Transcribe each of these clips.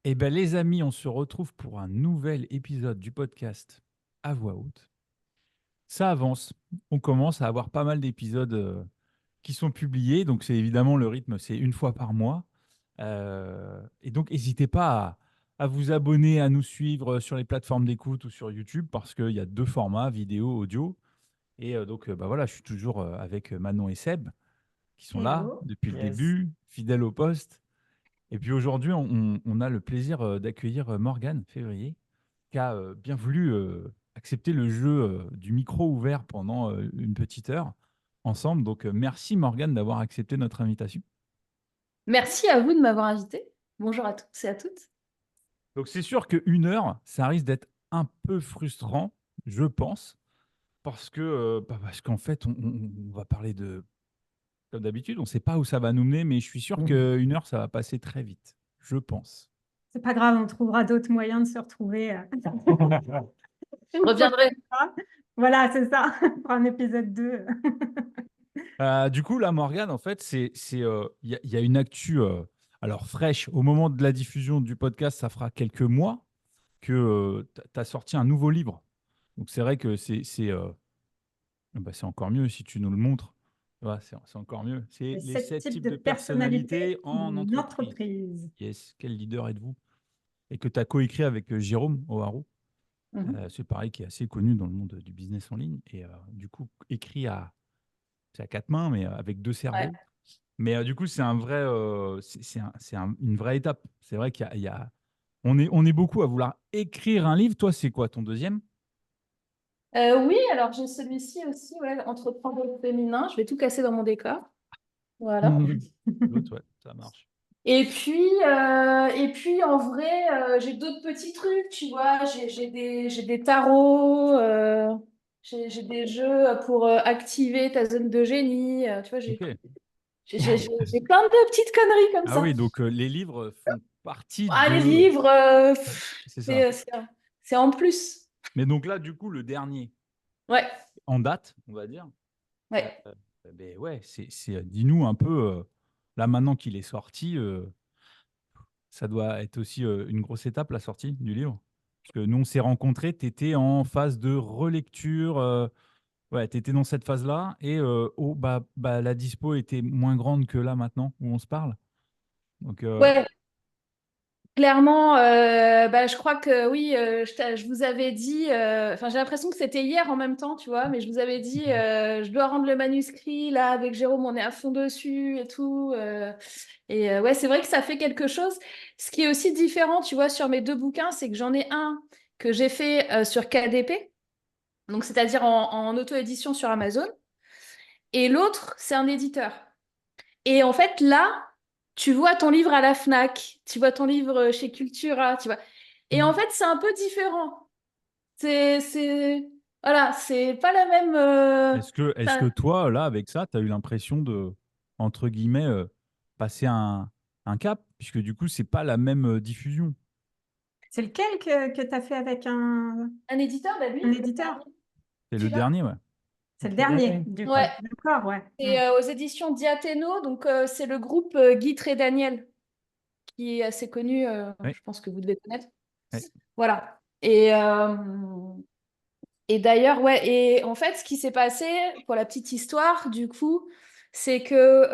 Eh bien, les amis, on se retrouve pour un nouvel épisode du podcast à voix haute. Ça avance. On commence à avoir pas mal d'épisodes qui sont publiés. Donc, c'est évidemment le rythme, c'est une fois par mois. Et donc, n'hésitez pas à vous abonner, à nous suivre sur les plateformes d'écoute ou sur YouTube parce qu'il y a deux formats, vidéo, audio. Et donc, bah voilà, je suis toujours avec Manon et Seb qui sont là Hello. depuis le Yes. début, fidèles au poste. Et puis aujourd'hui, on a le plaisir d'accueillir Morgane Février, qui a bien voulu accepter le jeu du micro ouvert pendant une petite heure ensemble. Donc merci Morgane d'avoir accepté notre invitation. Merci à vous de m'avoir invité. Bonjour à toutes et à toutes. Donc c'est sûr qu'une heure, ça risque d'être un peu frustrant, je pense, parce qu'en fait, on va parler de, comme d'habitude, on ne sait pas où ça va nous mener, mais je suis sûr qu'une heure, ça va passer très vite, je pense. C'est pas grave, on trouvera d'autres moyens de se retrouver. Je reviendrai. Voilà, c'est ça, pour un épisode 2. Du coup, là, Morgane, en fait, il y a une actu alors fraîche. Au moment de la diffusion du podcast, ça fera quelques mois que tu as sorti un nouveau livre. Donc, c'est vrai que c'est encore mieux si tu nous le montres. Ouais, c'est encore mieux. C'est Les les 7 sept types types de de personnalités personnalités en d'une entreprise. entreprise. Yes, quel leader êtes-vous? Et que tu as coécrit avec Jérôme O'Haraud. Mhm. C'est pareil, qui est assez connu dans le monde du business en ligne. Et du coup, écrit c'est à quatre mains, mais avec deux Ouais. cerveaux. Mais du coup, c'est un vrai, une vraie étape. C'est vrai on est beaucoup à vouloir écrire un livre. Toi, c'est quoi ton deuxième? Oui, alors j'ai celui-ci aussi, ouais, Entreprendre au féminin. Je vais tout casser dans mon décor. Voilà. L'autre, ouais, ça marche. Et puis en vrai, j'ai d'autres petits trucs, tu vois. J'ai des tarots, j'ai des jeux pour activer ta zone de génie. Tu vois, Ok. j'ai plein de petites conneries comme Ah ça. oui, donc les livres font partie Ah, les de. livres, C'est ça. c'est en plus. Mais donc là, du coup, le dernier Ouais, en date, on va dire. euh, ouais. ben ouais, dis-nous un peu. Là, maintenant qu'il est sorti, ça doit être aussi une grosse étape, la sortie du livre. Parce que nous, on s'est rencontrés, tu étais en phase de relecture. Ouais, tu étais dans cette phase-là et la dispo était moins grande que là maintenant où on se parle. Donc, Ouais, clairement, je crois que oui, je vous avais dit, enfin j'ai l'impression que c'était hier en même temps, tu vois, mais je vous avais dit, je dois rendre le manuscrit, là, avec Jérôme, on est à fond dessus et tout. Ouais, c'est vrai que ça fait quelque chose. Ce qui est aussi différent, tu vois, sur mes deux bouquins, c'est que j'en ai un que j'ai fait sur KDP, donc c'est-à-dire en auto-édition sur Amazon, et l'autre, c'est un éditeur. Et en fait, là, tu vois ton livre à la Fnac, tu vois ton livre chez Cultura, tu vois. Et en fait, c'est un peu différent. Voilà, c'est pas la même. est-ce que Ça- toi, là, avec ça, tu as eu l'impression de, entre guillemets, passer un cap, puisque du coup, c'est pas la même diffusion. C'est lequel que tu as fait avec Un éditeur, bah lui, un c'est le éditeur? dernier. C'est le Celui-là. dernier, ouais. C'est le Ok. dernier, du coup. Ouais, D'accord, ouais. c'est aux éditions Diathéno, donc c'est le groupe Guy et Daniel, qui est assez connu, Ouais, je pense que vous devez connaître. ouais. Voilà. Et d'ailleurs, ouais, et en fait, ce qui s'est passé, pour la petite histoire, du coup, c'est que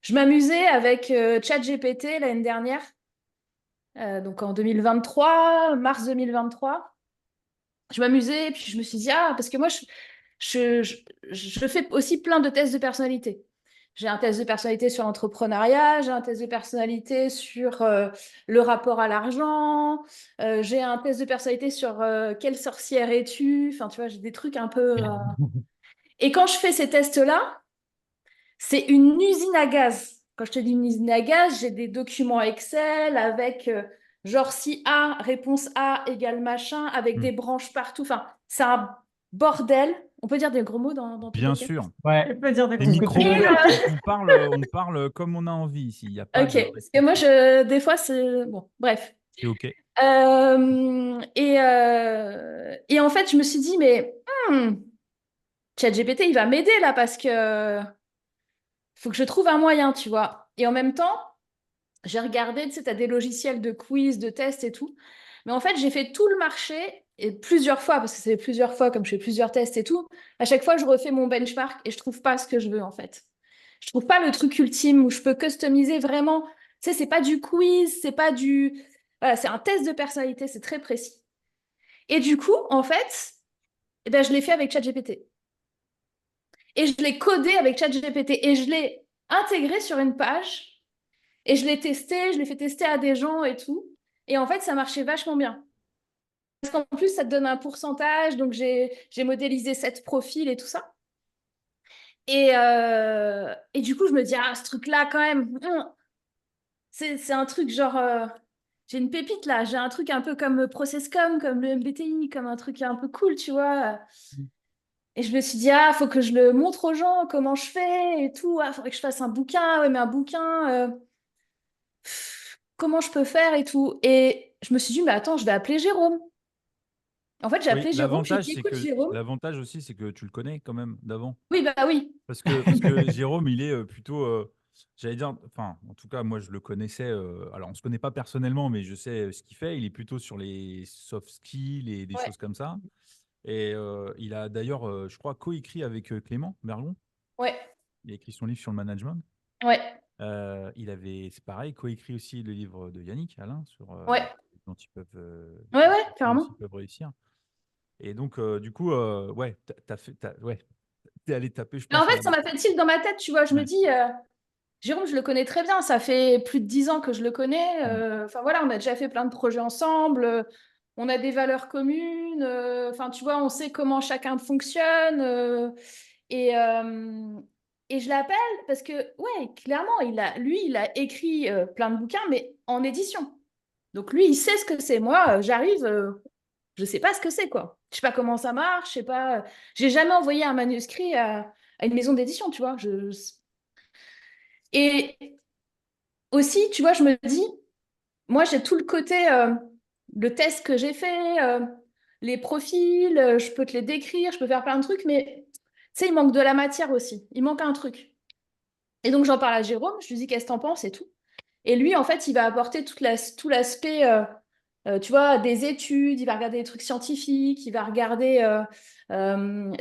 je m'amusais avec ChatGPT l'année dernière, donc en 2023, mars 2023. Je m'amusais, et puis je me suis dit, ah, parce que moi, je, je, je fais aussi plein de tests de personnalité. J'ai un test de personnalité sur l'entrepreneuriat, j'ai un test de personnalité sur le rapport à l'argent, j'ai un test de personnalité sur quelle sorcière es-tu. Enfin, tu vois, j'ai des trucs un peu. Et quand je fais ces tests-là, c'est une usine à gaz. Quand je te dis une usine à gaz, j'ai des documents Excel avec genre si A, réponse A égale machin, avec Hmm. des branches partout. Enfin, c'est un bordel. On peut dire des gros mots dans ton Bien podcast? sûr. Je peux dire des Les gros mots. micros Et, ouverts. On parle comme on a envie ici. Il n'y a pas de ok, parce que moi, restriction. des fois, c'est... Bon, bref. C'est OK. Et en fait, je me suis dit, mais ChatGPT, il va m'aider là parce que faut que je trouve un moyen, tu vois. Et en même temps, J'ai regardé, tu sais, tu as des logiciels de quiz, de tests et tout. Mais en fait, j'ai fait tout le marché et plusieurs fois, parce que c'est plusieurs fois, comme je fais plusieurs tests et tout. À chaque fois, je refais mon benchmark et je trouve pas ce que je veux, en fait. Je trouve pas le truc ultime où je peux customiser vraiment. Tu sais, c'est pas du quiz, c'est pas du. Voilà, c'est un test de personnalité, c'est très précis. Et du coup, en fait, eh ben, je l'ai fait avec ChatGPT. Et je l'ai codé avec ChatGPT. Et je l'ai intégré sur une page. Et je l'ai testé, je l'ai fait tester à des gens et tout. Et en fait, ça marchait vachement bien. Parce qu'en plus, ça te donne un pourcentage. Donc, j'ai modélisé 7 profils et tout ça. Et du coup, je me dis, ah, ce truc-là, quand même, c'est un truc genre. J'ai une pépite là. J'ai un truc un peu comme Processcom, comme le MBTI, comme un truc un peu cool, tu vois. Et je me suis dit, ah, faut que je le montre aux gens, comment je fais et tout. Ah, faudrait que je fasse un bouquin. Ouais, mais un bouquin, comment je peux faire et tout. Et je me suis dit, mais attends, je vais appeler Jérôme. En fait, j'ai Oui, appelé Jérôme. J'ai dit, écoute, Jérôme. l'avantage aussi, c'est que tu le connais quand même d'avant. Oui, bah oui. Parce que Jérôme, il est plutôt, j'allais dire, enfin, en tout cas, moi, je le connaissais. Alors, on se connaît pas personnellement, mais je sais ce qu'il fait. Il est plutôt sur les soft skills et des Ouais, choses comme ça. Et il a d'ailleurs, je crois, coécrit avec Clément Bergon. ouais, Il a écrit son livre sur le management. ouais, Il avait, c'est pareil, coécrit aussi le livre de Yannick Alain sur ouais, dont ils peuvent, ouais, ouais, les gens clairement. aussi peuvent réussir. Et donc, du coup, ouais, ouais, t'es allé taper, je Mais en pense, à fait, la ça bonne m'a fait tilt dans ma tête, tu vois. Je me Ouais. dis, Jérôme, je le connais très bien. Ça fait plus de 10 ans que je le connais. Mm. Enfin, voilà, on a déjà fait plein de projets ensemble. On a des valeurs communes. Enfin, tu vois, on sait comment chacun fonctionne. Et, euh, et je l'appelle parce que, ouais, clairement, lui, il a écrit plein de bouquins, mais en édition. Donc, lui, il sait ce que c'est. Moi, j'arrive, je sais pas ce que c'est, quoi. Je sais pas comment ça marche, je sais pas. J'ai jamais envoyé un manuscrit à une maison d'édition, tu vois. Et aussi, tu vois, je me dis, moi, j'ai tout le côté, le test que j'ai fait, les profils, je peux te les décrire, je peux faire plein de trucs, mais tu sais, il manque de la matière aussi. Il manque un truc. Et donc, j'en parle à Jérôme, je lui dis, qu'est-ce que t'en penses et tout. Et lui, en fait, il va apporter tout l'aspect, tu vois, des études, il va regarder des trucs scientifiques, il va regarder,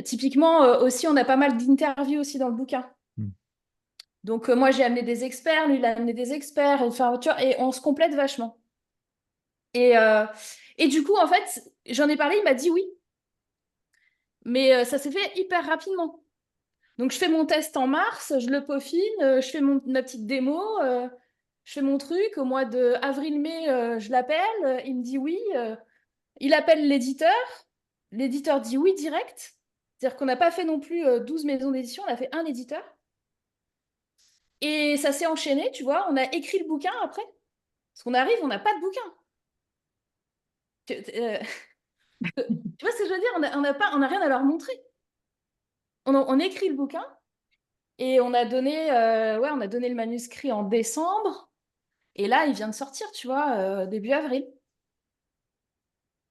typiquement, aussi, on a pas mal d'interviews aussi dans le bouquin. Mm. Donc, moi, j'ai amené des experts, lui, il a amené des experts, enfin, tu vois, et on se complète vachement. Et, euh, et du coup, en fait, j'en ai parlé, il m'a dit oui, mais ça s'est fait hyper rapidement. Donc, je fais mon test en mars, je le peaufine, je fais ma petite démo, je fais mon truc. Au mois de avril-mai, je l'appelle, il me dit oui. Il appelle l'éditeur, l'éditeur dit oui direct. C'est-à-dire qu'on n'a pas fait non plus 12 maisons d'édition, on a fait un éditeur. Et ça s'est enchaîné, tu vois, on a écrit le bouquin après. Parce qu'on arrive, on n'a pas de bouquin. Euh, tu vois ce que je veux dire? On a rien à leur montrer. On écrit le bouquin et ouais, on a donné le manuscrit en décembre. Et là, il vient de sortir, tu vois, début avril.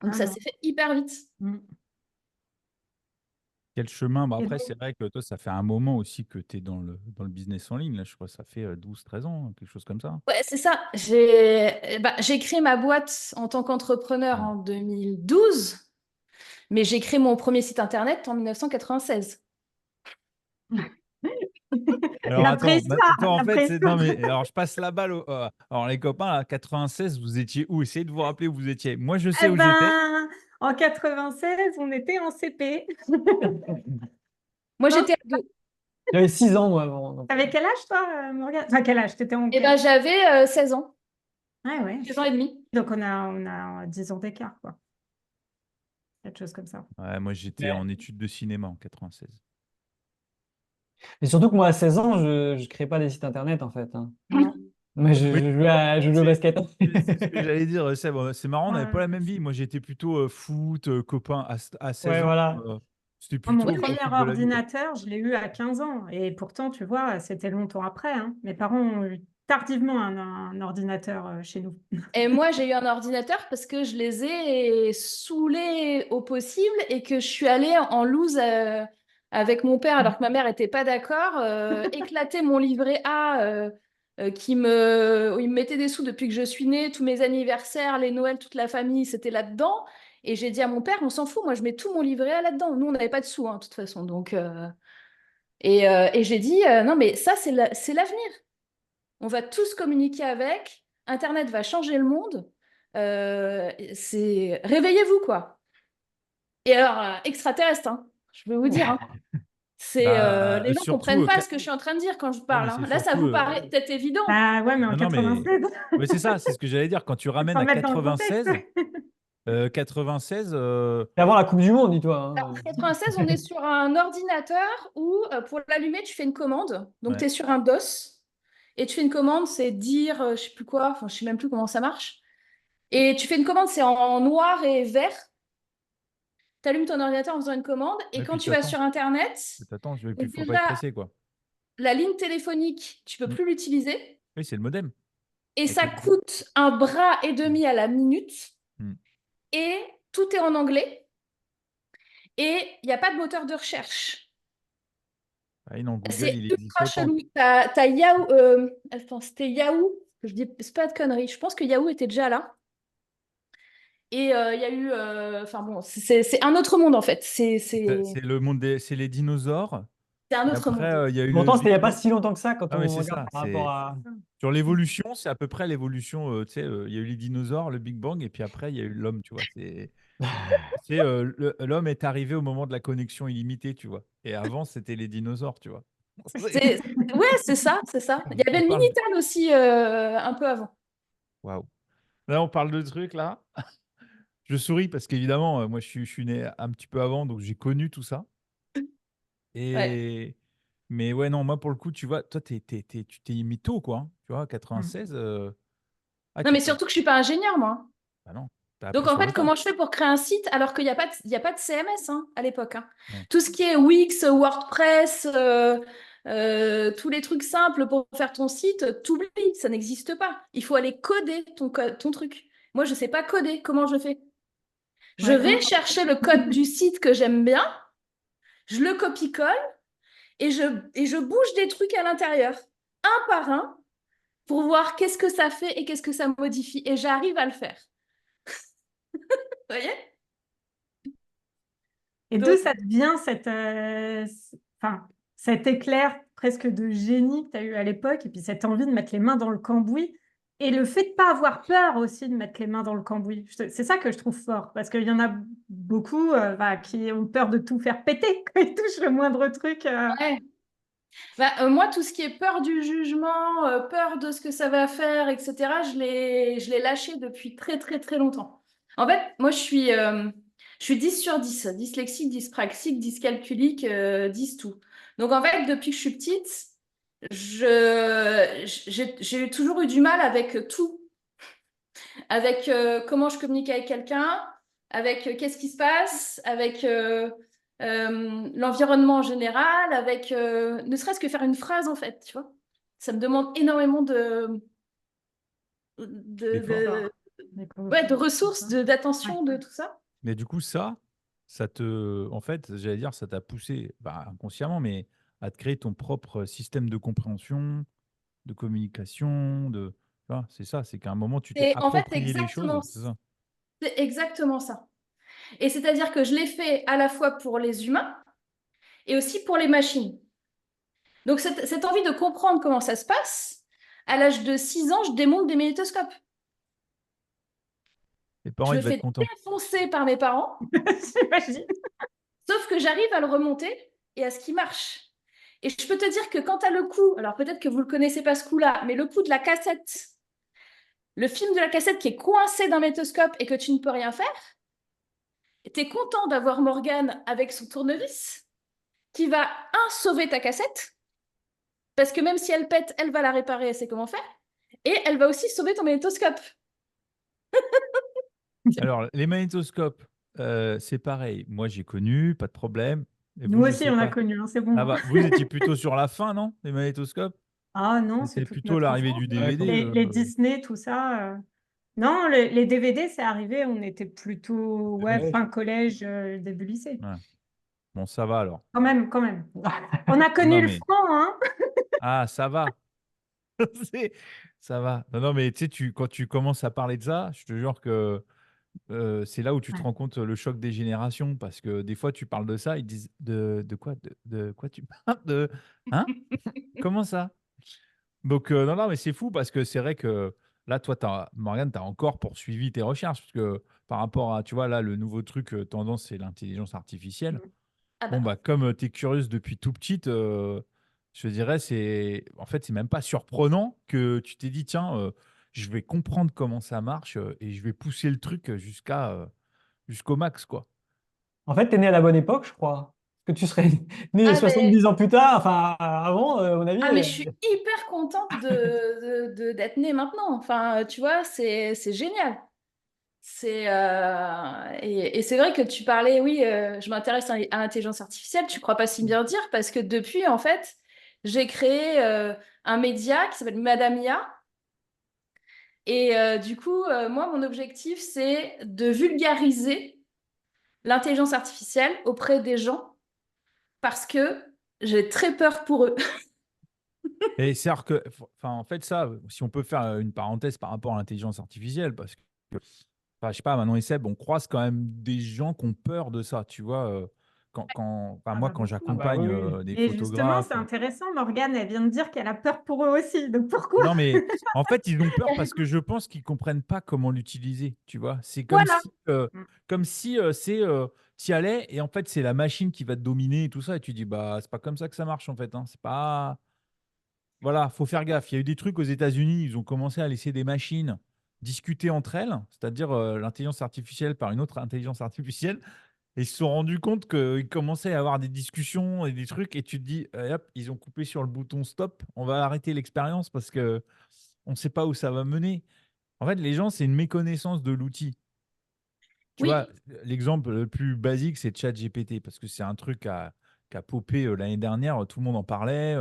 Donc Ah ça non. s'est fait hyper vite. Mm. Quel chemin? Bah Et après, donc, c'est vrai que toi, ça fait un moment aussi que tu es dans le business en ligne. Là, je crois que ça fait 12, 13 ans, quelque chose comme ça. Ouais, c'est ça. J'ai créé ma boîte en tant qu'entrepreneur Mm. en 2012, mais j'ai créé mon premier site internet en 1996. Alors la attends, préhistoire, toi, en la fait, non préhistoire. mais alors je passe la balle. Alors les copains, à 96, vous étiez où? Essayez de vous rappeler où vous étiez. Moi, je sais Eh où j'étais. ben, en 96, on était en CP. Moi, Non? j'étais ado. J'avais 6 ans, moi, avant. Donc, T'avais quel âge, toi, Morgane? Enfin, quel âge? T'étais en Eh ben, quel? j'avais 16 ans, Ah ouais. 16 ans et demi. Donc, on a 10 ans d'écart, quoi. Quelque chose comme ça. Ouais, moi, j'étais ouais. en études de cinéma en 96. Et surtout que moi, à 16 ans, je ne créais pas des sites internet, en fait, hein. Non. Moi, Oui, je jouais au c'est basket. c'est ce que j'allais dire, Seb. C'est marrant, on n'avait pas Ouais. la même vie. Moi, j'étais plutôt foot, copain à Ouais, 16 ans. voilà. C'était Moi, mon plutôt premier profil de la vie, quoi. ordinateur, je l'ai eu à 15 ans. Et pourtant, tu vois, c'était longtemps après, hein. Mes parents ont eu tardivement un ordinateur chez nous. Et moi, j'ai eu un ordinateur parce que je les ai saoulés au possible et que je suis allée en loose avec mon père alors que ma mère n'était pas d'accord, éclater mon livret A où il me mettait des sous depuis que je suis née, tous mes anniversaires, les Noëls, toute la famille, c'était là-dedans. Et j'ai dit à mon père, on s'en fout, moi je mets tout mon livret A là-dedans. Nous, on n'avait pas de sous, hein, de toute façon. Donc, et j'ai dit, non, mais ça, c'est l'avenir. On va tous communiquer avec. Internet va changer le monde. Réveillez-vous, quoi. Et alors, extraterrestre, hein, je peux vous dire. Hein. Les gens ne Surtout, comprennent pas ce que je suis en train de dire quand je non, mais parle. c'est Hein. Là, ça surtout, vous paraît peut-être évident. Ah ouais, mais en non, non, mais 96, ouais, c'est ça, c'est ce que j'allais dire. Quand tu ramènes faut à mettre dans le contexte. 96, C'est avant la Coupe du Monde, dis-toi. Alors, 96, on est sur un ordinateur où, pour l'allumer, tu fais une commande. Donc, Ouais. tu es sur un DOS. Et tu fais une commande, c'est dire, je sais plus quoi, enfin, je sais même plus comment ça marche. Et tu fais une commande, c'est en noir et vert. Tu allumes ton ordinateur en faisant une commande. Et Et quand puis tu vas sur Internet, t'attends, donc faut pas être déjà, pressé, quoi. la ligne téléphonique, tu peux Mm. plus l'utiliser. Oui, c'est le modem. Et Avec ça le- coûte un bras et demi à la minute. Mm. Et tout est en anglais. Et il n'y a pas de moteur de recherche. Ah, non, Google, C'est il ultra n'existe pas. chelou. T'as Yahoo. Attends, c'était Yahoo. Je dis c'est pas de conneries. Je pense que Yahoo était déjà là. Et il y a eu. Enfin bon, c'est un autre monde en fait. C'est le monde c'est les dinosaures. C'est un Et autre après, monde. il y a eu le Pourtant, c'était il n'y a Big pas Bang. si longtemps que ça quand Ah, mais on c'est regarde ça. par rapport à. Sur l'évolution, c'est à peu près l'évolution. Tu sais, il y a eu les dinosaures, le Big Bang, et puis après, il y a eu l'homme, tu vois. L'homme est arrivé au moment de la connexion illimitée, tu vois. Et avant, c'était les dinosaures, tu vois. C'est- Ouais, c'est ça, c'est ça. Il y avait On le parle. Minitel aussi un peu avant. Waouh. Là, on parle de trucs, là. Je souris parce qu'évidemment, moi, je suis né un petit peu avant, donc j'ai connu tout ça. Ouais. Et... Mais ouais, non, moi, pour le coup, tu vois, toi, tu t'es mytho, quoi. Hein. Tu vois, Mm. 96, ah, Non, mais surtout que je suis pas ingénieur, moi. bah non, t'as Donc appris en sur le fait, tas. comment je fais pour créer un site alors qu'il n'y a pas il y a pas de CMS hein, à l'époque. Hein. Ouais. Tout ce qui est Wix, WordPress, tous les trucs simples pour faire ton site, t'oublies, ça n'existe pas. Il faut aller coder ton truc. Moi, je ne sais pas coder. Comment je fais? Je Ouais, vais chercher le code du site que j'aime bien, je le copie-colle et je bouge des trucs à l'intérieur, un par un, pour voir qu'est-ce que ça fait et qu'est-ce que ça modifie. Et j'arrive à le faire. Vous voyez? Et d'où Donc, ça te vient enfin, cet éclair presque de génie que tu as eu à l'époque, et puis cette envie de mettre les mains dans le cambouis, et le fait de pas avoir peur aussi de mettre les mains dans le cambouis. C'est ça que je trouve fort, parce qu'il y en a beaucoup bah, qui ont peur de tout faire péter quand ils touchent le moindre truc. ouais. Bah, moi, tout ce qui est peur du jugement, peur de ce que ça va faire, etc., je l'ai lâché depuis très, très, très longtemps. En fait, moi, je suis 10 sur 10. Dyslexique, dyspraxique, dyscalculique, 10 tout. Donc, en fait, depuis que je suis petite, j'ai toujours eu du mal avec tout. Avec comment je communique avec quelqu'un, avec qu'est-ce qui se passe, avec l'environnement en général, avec ne serait-ce que faire une phrase en fait, tu vois. Ça me demande énormément de, L'effort. de, D'accord. ouais, de ressources, d'attention, de tout ça. Mais du coup, en fait, j'allais dire, ça t'a poussé, bah, inconsciemment, mais à te créer ton propre système de compréhension, de communication, tu vois, c'est ça, c'est qu'à un moment, tu t'es Et en fait, approprié les choses, c'est ça. c'est exactement ça. Et c'est-à-dire que je l'ai fait à la fois pour les humains et aussi pour les machines. Donc, cette envie de comprendre comment ça se passe, à l'âge de 6 ans, je démonte des magnétoscopes. Les parents, Je ils me devaient être fais contents. défoncer par mes parents, J'imagine. sauf que j'arrive à le remonter et à ce qui marche. Et je peux te dire que quand tu as le coup, alors peut-être que vous ne le connaissez pas ce coup-là, mais le coup de la cassette, le film de la cassette qui est coincé d'un magnétoscope et que tu ne peux rien faire, tu es content d'avoir Morgane avec son tournevis qui va, sauver ta cassette, parce que même si elle pète, elle va la réparer, elle sait comment faire, et elle va aussi sauver ton magnétoscope. Alors, les magnétoscopes, c'est pareil. Moi, j'ai connu, pas de problème. Et vous, Nous je aussi, sais on a pas. connu, hein, c'est bon. Ah bah, vous étiez plutôt sur la fin, non? Les magnétoscopes? Ah non, c'est C'était toute plutôt notre l'arrivée enfance. du Ouais, DVD. Les Disney, tout ça. Non, les DVD, c'est arrivé, on était plutôt ouais, ouais. fin collège, début lycée. Ouais. Bon, ça va alors. Quand même, quand même. On a Non, connu le mais franc, hein? ah, ça va. C'est- Ça va. Non, non, mais tu sais, quand tu commences à parler de ça, je te jure que c'est là où tu te Ouais. rends compte le choc des générations. Parce que des fois, tu parles de ça, ils disent de quoi? De quoi tu parles? Hein? Comment ça? Donc, non, non, mais c'est fou parce que c'est vrai que là, toi, Morgane, tu as encore poursuivi tes recherches. Parce que par rapport à, tu vois, là, le nouveau truc tendance, c'est l'intelligence artificielle. Ah Bon, bah, bah, comme tu es curieuse depuis tout petite, je dirais, en fait, c'est même pas surprenant que tu t'es dit, tiens, je vais comprendre comment ça marche et je vais pousser le truc jusqu'au max, quoi. En fait, t'es né à la bonne époque, je crois. Que tu serais né ah, mais, 70 ans plus tard, enfin avant, à mon avis. ah, mais je suis hyper contente d'être née maintenant. Enfin, tu vois, c'est génial. Et c'est vrai que tu parlais, oui, je m'intéresse à l'intelligence artificielle, tu crois pas si bien dire, parce que depuis, en fait, j'ai créé un média qui s'appelle Madame IA. Et du coup, moi, mon objectif, c'est de vulgariser l'intelligence artificielle auprès des gens parce que j'ai très peur pour eux. Et c'est-à-dire que, enfin, en fait, ça, si on peut faire une parenthèse par rapport à l'intelligence artificielle, parce que, enfin, je sais pas, Manon et Seb, on croise quand même des gens qui ont peur de ça, tu vois. Enfin, Ah moi, bah quand beaucoup. Ah bah j'accompagne oui, oui. des Et justement, c'est photographes, intéressant, Morgane, elle vient de dire qu'elle a peur pour eux aussi. Donc pourquoi? non, mais en fait, ils ont peur parce que je pense qu'ils comprennent pas comment l'utiliser, tu vois. C'est Voilà. comme si t'y allais et en fait, c'est la machine qui va te dominer et tout ça. Et tu dis, bah, c'est pas comme ça que ça marche, en fait, hein. C'est pas. Voilà, faut faire gaffe. Il y a eu des trucs aux États-Unis, ils ont commencé à laisser des machines discuter entre elles, c'est-à-dire l'intelligence artificielle par une autre intelligence artificielle, et ils se sont rendus compte qu'ils commençaient à avoir des discussions et des trucs, et tu te dis, hop, ils ont coupé sur le bouton stop, on va arrêter l'expérience parce que on ne sait pas où ça va mener. En fait, les gens, c'est une méconnaissance de l'outil. Tu vois, Oui, l'exemple le plus basique, c'est ChatGPT, parce que c'est un truc qui a popé l'année dernière, tout le monde en parlait.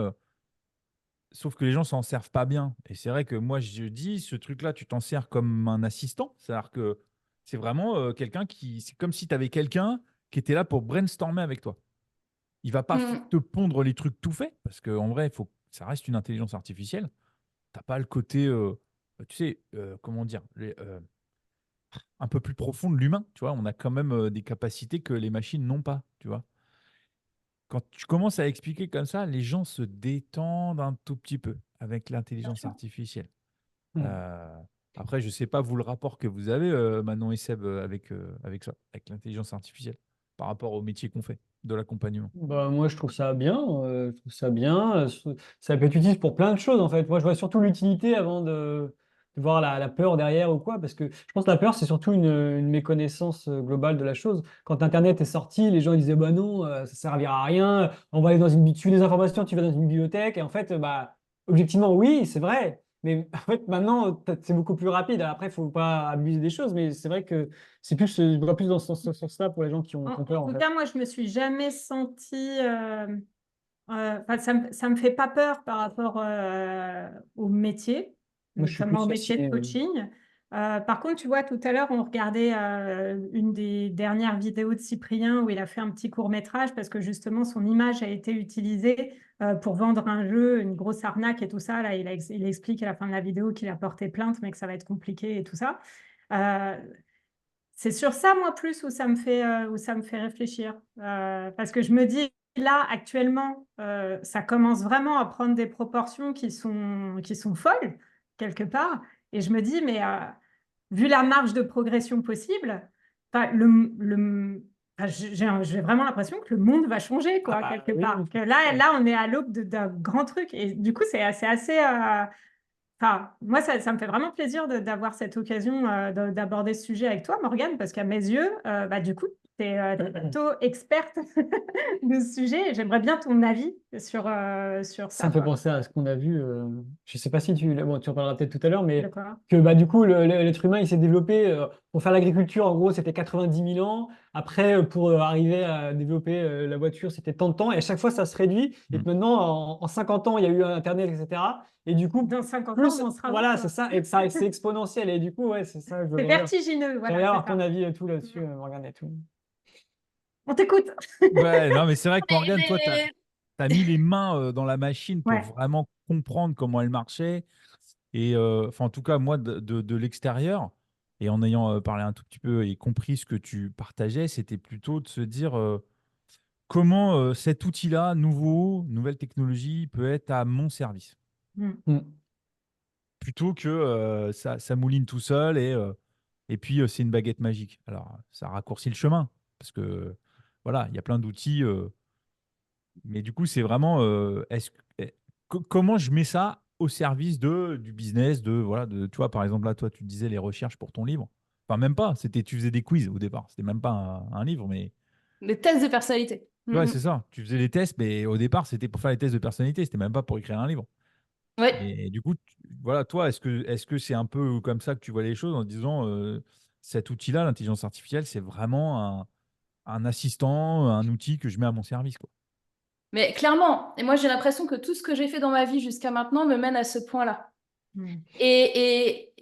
Sauf que les gens s'en servent pas bien. Et c'est vrai que moi, je dis, ce truc-là, tu t'en sers comme un assistant. C'est-à-dire que c'est vraiment quelqu'un qui. C'est comme si tu avais quelqu'un qui était là pour brainstormer avec toi. Il va pas mm, te pondre les trucs tout faits, parce qu'en vrai, ça reste une intelligence artificielle. Tu n'as pas le côté, tu sais, comment dire, un peu plus profond de l'humain. Tu vois, on a quand même des capacités que les machines n'ont pas. Tu vois. Quand tu commences à expliquer comme ça, les gens se détendent un tout petit peu avec bien l'intelligence sûr. artificielle. Hmm. Euh, Après, je ne sais pas, vous, le rapport que vous avez, Manon et Seb, avec ça, avec l'intelligence artificielle, par rapport au métier qu'on fait, de l'accompagnement. Bah, moi, je trouve ça bien. Je trouve ça bien. Ça peut être utile pour plein de choses, en fait. Moi, je vois surtout l'utilité avant de voir la peur derrière ou quoi. Parce que je pense que la peur, c'est surtout une méconnaissance globale de la chose. Quand Internet est sorti, les gens ils disaient, bah non, ça servira à rien. On va aller dans tu veux des informations, tu vas dans une bibliothèque. Et en fait, bah, objectivement, oui, c'est vrai. Mais en fait, maintenant, c'est beaucoup plus rapide. Après, il ne faut pas abuser des choses. Mais c'est vrai que c'est plus, je vois plus dans ce sens-là pour les gens qui ont En peur, en tout fait. cas, moi, je me suis jamais sentie. Enfin, ça me fait pas peur par rapport au métier, Moi, je suis notamment plus au métier de fasciné. coaching. Par contre, tu vois, tout à l'heure, on regardait une des dernières vidéos de Cyprien où il a fait un petit court-métrage parce que justement, son image a été utilisée pour vendre un jeu, une grosse arnaque et tout ça. Là, il explique à la fin de la vidéo qu'il a porté plainte, mais que ça va être compliqué et tout ça. Euh, c'est sur ça, moi, plus où ça me fait réfléchir. Parce que je me dis, là, actuellement, ça commence vraiment à prendre des proportions qui sont folles, quelque part. Et je me dis, mais vu la marge de progression possible, enfin, enfin, j'ai vraiment l'impression que le monde va changer, Ah quoi, bah quelque oui, part. oui, Que c'est sûr. là, on est à l'aube d'un grand truc. Et du coup, c'est assez. Enfin, moi, ça me fait vraiment plaisir d'avoir cette occasion d'aborder ce sujet avec toi, Morgane, parce qu'à mes yeux, bah, du coup, tu es plutôt experte de ce sujet et j'aimerais bien ton avis sur Ça ça, me fait quoi. penser à ce qu'on a vu. Je sais pas si bon, tu en parleras peut-être tout à l'heure, mais D'accord. que bah, du coup, l'être humain, il s'est développé pour faire l'agriculture. En gros, c'était 90 000 ans. Après, pour arriver à développer la voiture, c'était tant de temps. Et à chaque fois, ça se réduit. Et Mm. que maintenant, en 50 ans, il y a eu Internet, etc. Et du coup, Dans 50 ans, plus, on en sera où, voilà, c'est quoi? ça. Et ça, c'est exponentiel. Et du coup, ouais, c'est ça. C'est vertigineux, J'aimerais voilà, bien c'est avoir ton ça. avis et tout là-dessus, Morgane et tout. On t'écoute. Ouais, non, mais c'est vrai que Morgane, toi, tu Mais- as mis les mains dans la machine pour Ouais. vraiment comprendre comment elle marchait. Et en tout cas, moi, de l'extérieur, et en ayant parlé un tout petit peu et compris ce que tu partageais, c'était plutôt de se dire comment cet outil-là, nouvelle technologie, peut être à mon service. Mm. Plutôt que ça mouline tout seul et puis c'est une baguette magique. Alors, ça raccourcit le chemin parce que voilà, il y a plein d'outils. Mais du coup, c'est vraiment comment je mets ça au service du business, voilà, tu vois, par exemple, là, toi, tu disais les recherches pour ton livre. Enfin, même pas, tu faisais des quiz au départ. C'était même pas un livre, mais Les tests de personnalité. ouais, c'est ça. Tu faisais des tests, mais au départ, c'était pour faire les tests de personnalité. C'était même pas pour écrire un livre. Oui. Et du coup, voilà, toi, est-ce que c'est un peu comme ça que tu vois les choses en disant cet outil-là, l'intelligence artificielle, c'est vraiment un assistant, un outil que je mets à mon service, quoi. Mais clairement, et moi j'ai l'impression que tout ce que j'ai fait dans ma vie jusqu'à maintenant me mène à ce point-là. Et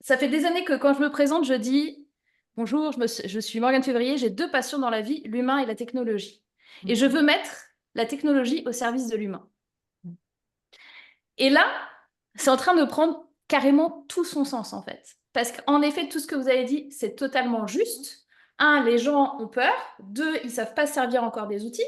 ça fait des années que quand je me présente, je dis bonjour, je suis Morgane Février, j'ai 2 passions dans la vie, l'humain et la technologie. Et je veux mettre la technologie au service de l'humain. Et là, c'est en train de prendre carrément tout son sens en fait. Parce qu'en effet, tout ce que vous avez dit, c'est totalement juste. 1, les gens ont peur. 2, ils ne savent pas servir encore des outils.